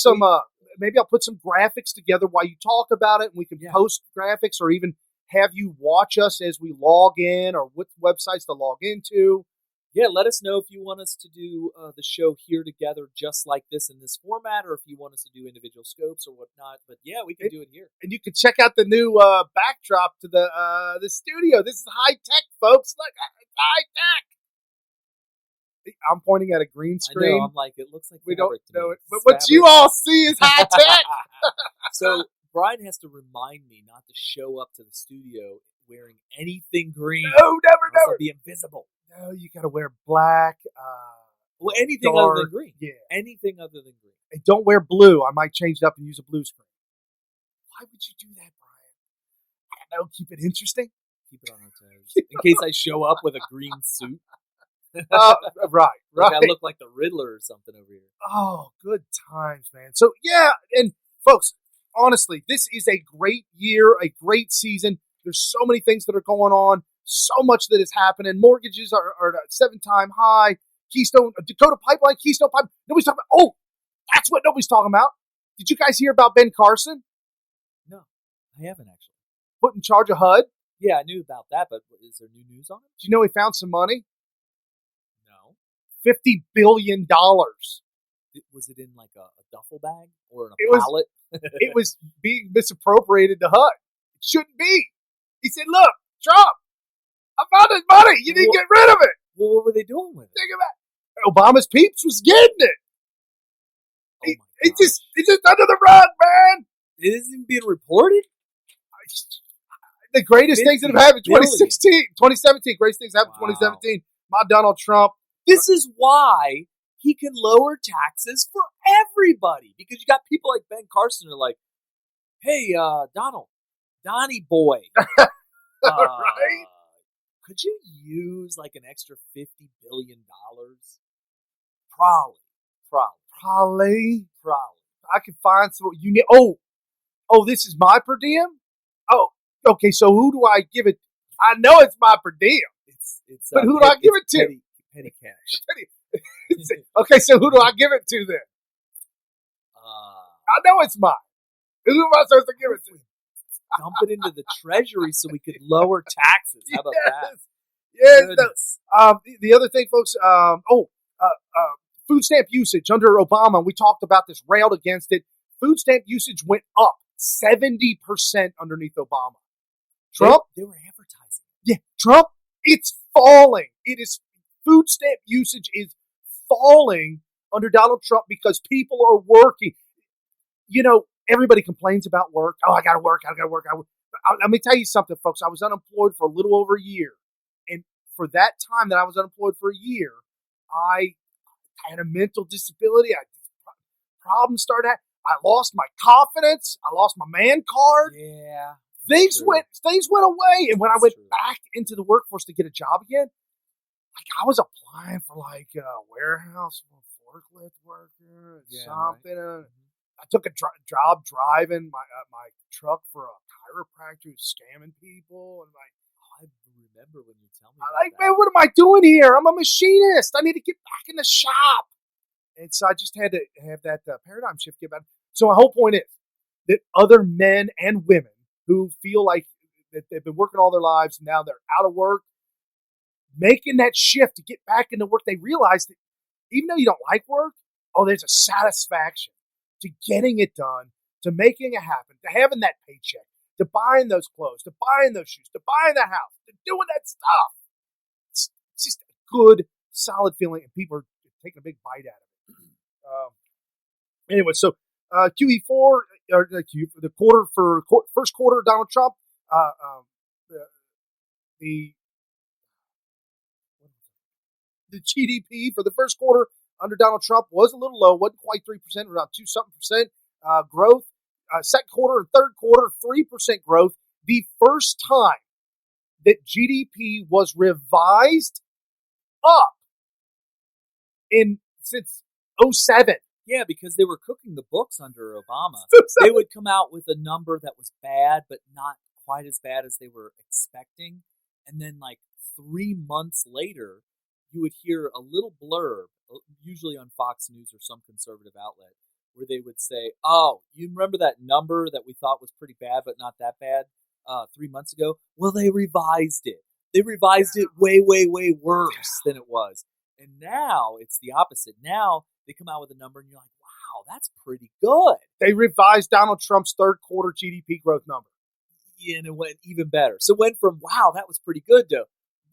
maybe I'll put some graphics together while you talk about it, and we can post graphics or even have you watch us as we log in or what websites to log into. Yeah, let us know if you want us to do the show here together just like this in this format, or if you want us to do individual scopes or whatnot. But yeah, we can do it here. And you can check out the new backdrop to the studio. This is high tech, folks. Look, it's high tech. I'm pointing at a green screen. I know, I'm like, it looks like we don't know it. But what you all see is high tech. So Brian has to remind me not to show up to the studio wearing anything green. No, never. Be invisible. No, you got to wear black. Anything dark, other than green. Yeah. Anything other than green. And don't wear blue. I might change it up and use a blue screen. Why would you do that, Brian? I don't know. Keep it interesting. Keep it on our toes. In case I show up with a green suit. Right. Like I look like the Riddler or something over here. Oh, good times, man. So, yeah, and folks, honestly, this is a great year, a great season. There's so many things that are going on. so much that is happening. Mortgages are at a 7-time high. Dakota Pipeline, Keystone Pipeline. Nobody's talking about. Oh, that's what nobody's talking about. Did you guys hear about Ben Carson? No, I haven't actually. Put in charge of HUD? Yeah, I knew about that, but is there new news on it? Do you know he found some money? No. $50 billion. Was it in like a duffel bag or in a pallet? It was being misappropriated to HUD. It shouldn't be. He said, look, Trump, I found this money. You need to get rid of it. Well, what were they doing with it? Think about it. Obama's peeps was getting it. It's just under the rug, man. It isn't even being reported? The greatest things that have happened in 2017. Greatest things happened in 2017. My Donald Trump. This is why he can lower taxes for everybody. Because you got people like Ben Carson who are like, hey, Donnie boy. Right? Could you use like an extra $50 billion? Probably. I can find some. You need. Oh, this is my per diem. Oh, okay. So who do I give it? I know it's my per diem. But who do I give it to? Petty cash. Okay, so who do I give it to then? I know it's mine. Who am I supposed to give it to? Dump it into the treasury so we could lower taxes. How about that? Yes. The other thing, folks. Food stamp usage under Obama. We talked about this, railed against it. Food stamp usage went up 70% underneath Obama. Trump, they were advertising. Yeah, Trump. It's falling. Food stamp usage is falling under Donald Trump because people are working. You know, everybody complains about work. Oh, I got to work. Let me tell you something, folks. I was unemployed for a little over a year. And for that time that I was unemployed for a year, I had a mental disability. Problems started happening. I lost my confidence. I lost my man card. Yeah. Things went away. And when I went back into the workforce to get a job again, I was applying for warehouse forklift worker and something. Right. I took a job driving my truck for a chiropractor who's scamming people. And I remember when you tell me that. Man, what am I doing here? I'm a machinist. I need to get back in the shop. And so I just had to have that paradigm shift get back. So my whole point is that other men and women who feel like that they've been working all their lives and now they're out of work, making that shift to get back into work, they realize that even though you don't like work, there's a satisfaction to getting it done, to making it happen, to having that paycheck, to buying those clothes, to buying those shoes, to buying that house, to doing that stuff. It's just a good, solid feeling, and people are taking a big bite out of it. Anyway, so QE4, or the first quarter of Donald Trump, the GDP for the first quarter under Donald Trump was a little low, wasn't quite 3%, around 2-something% growth. Second quarter and third quarter, 3% growth. The first time that GDP was revised up since 2007. Yeah, because they were cooking the books under Obama. They would come out with a number that was bad, but not quite as bad as they were expecting. And then 3 months later, you would hear a little blurb, usually on Fox News or some conservative outlet, where they would say, oh, you remember that number that we thought was pretty bad, but not that bad 3 months ago? Well, they revised it. They revised it way, way, way worse than it was. And now it's the opposite. Now they come out with a number and you're like, wow, that's pretty good. They revised Donald Trump's third quarter GDP growth number. Yeah, and it went even better. So it went from, wow, that was pretty good to,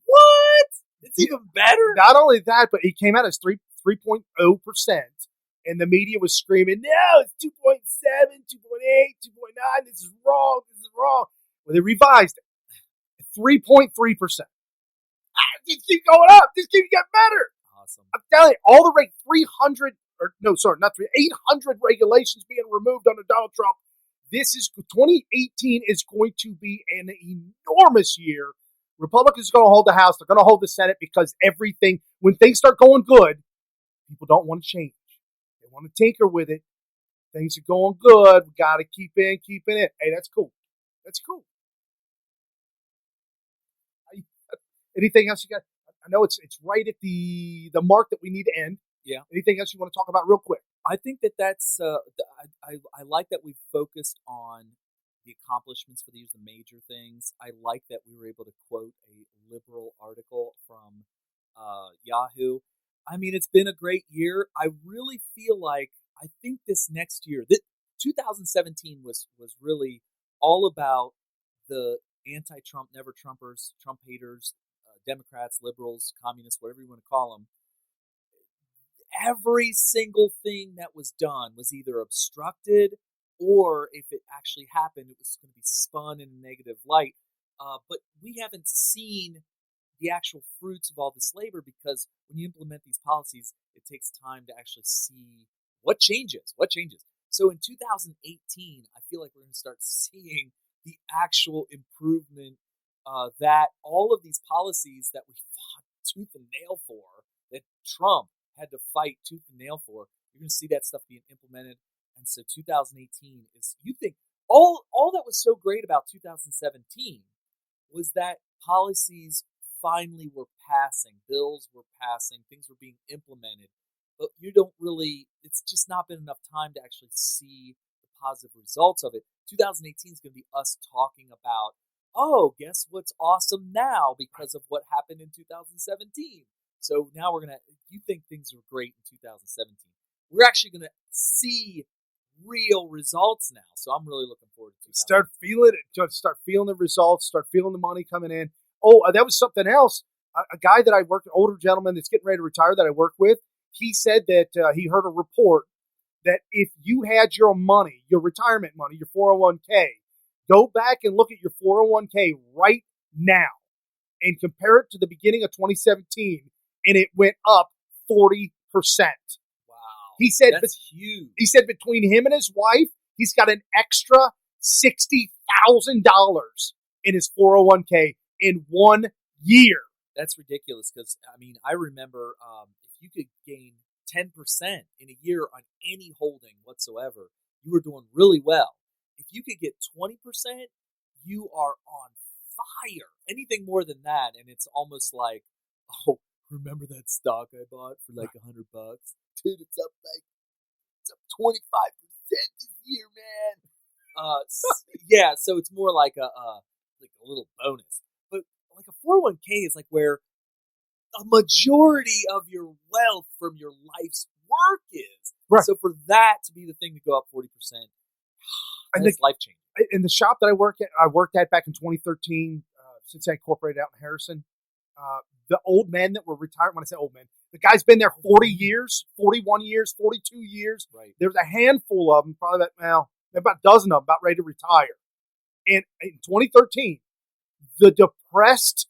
what? It's even better? Not only that, but it came out as 3.0%. And the media was screaming, no, it's 2.7, 2.8, 2.9. This is wrong. Well, they revised it. 3.3%. Just keep going up. Just keep getting better. Awesome. I'm telling you, all the 800 regulations being removed under Donald Trump. 2018 is going to be an enormous year. Republicans are going to hold the House. They're going to hold the Senate because when things start going good, people don't want to change. They want to tinker with it. Things are going good. We got to keep in. Hey, that's cool. Anything else you got? I know it's right at the mark that we need to end. Yeah. Anything else you want to talk about real quick? I think that's I like that we focused on the accomplishments for these major things. I like that we were able to quote a liberal article from Yahoo. I mean, it's been a great year. I really feel like I think this next year, 2017 was really all about the anti-Trump, never Trumpers, Trump haters, Democrats, liberals, communists, whatever you want to call them. Every single thing that was done was either obstructed or if it actually happened, it was going to be spun in a negative light. But we haven't seen the actual fruits of all this labor because when you implement these policies, it takes time to actually see what changes. So in 2018, I feel like we're going to start seeing the actual improvement that all of these policies that we fought tooth and nail for, that Trump had to fight tooth and nail for, you're going to see that stuff being implemented. And so 2018 is, you think, all that was so great about 2017 was that policies finally were passing, bills were passing, things were being implemented. But you don't really, it's just not been enough time to actually see the positive results of it. 2018 is going to be us talking about, oh, guess what's awesome now because of what happened in 2017. So now we're going to, you think things were great in 2017. We're actually going to see real results now. So I'm really looking forward to it. Start feeling it. Start feeling the results. Start feeling the money coming in. Oh, that was something else. A guy that I worked, an older gentleman that's getting ready to retire that I work with, he said that he heard a report that if you had your money, your retirement money, your 401k, go back and look at your 401k right now and compare it to the beginning of 2017, and it went up 40%. Wow. He said that's huge. He said between him and his wife, he's got an extra $60,000 in his 401k in 1 year. That's ridiculous because, I mean, I remember if you could gain 10% in a year on any holding whatsoever, you were doing really well. If you could get 20%, you are on fire. Anything more than that, and it's almost like, oh, remember that stock I bought for like $100? Dude, it's up 25% this year, man. Yeah, so it's more like a little bonus. But like a 401k is like where a majority of your wealth from your life's work is. Right. So for that to be the thing to go up 40%, that's life changing. In the shop that I worked at back in 2013, since I incorporated out in Harrison, the old men that were retired, when I say old men, the guy's been there 40 years, 41 years, 42 years. Right. There's a handful of them, probably about a dozen of them about ready to retire. And in 2013, the depressed,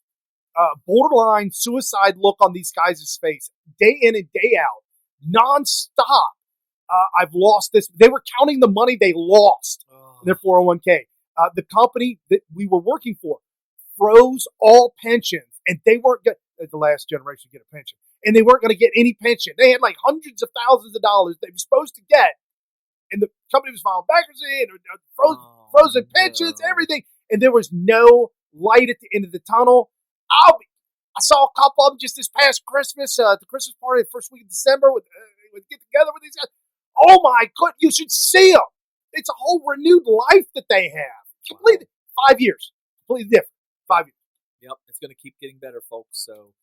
borderline suicide look on these guys' face, day in and day out, nonstop. I've lost this. They were counting the money they lost in their 401k. The company that we were working for froze all pensions, and they weren't going to, the last generation, get a pension. And they weren't going to get any pension. They had like hundreds of thousands of dollars they were supposed to get, and the company was filing bankruptcy and frozen pensions, everything. And there was no light at the end of the tunnel. I saw a couple of them just this past Christmas, the Christmas party, the first week of December, with get together with these guys. Oh my God, you should see them. It's a whole renewed life that they have. Completely, 5 years. Completely different. 5 years. Yep, it's going to keep getting better, folks. So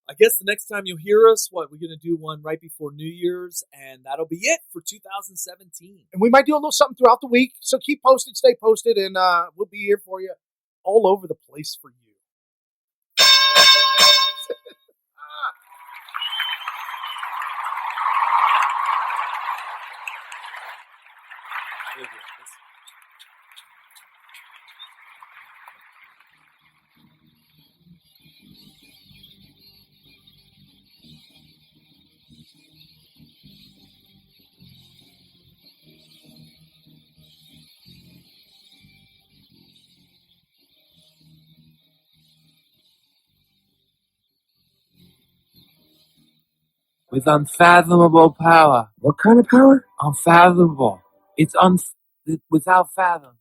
I guess the next time you'll hear us, we're going to do one right before New Year's, and that'll be it for 2017. And we might do a little something throughout the week, so keep posted, stay posted, and we'll be here for you all over the place for you. With unfathomable power. What kind of power? Unfathomable. It's without fathom.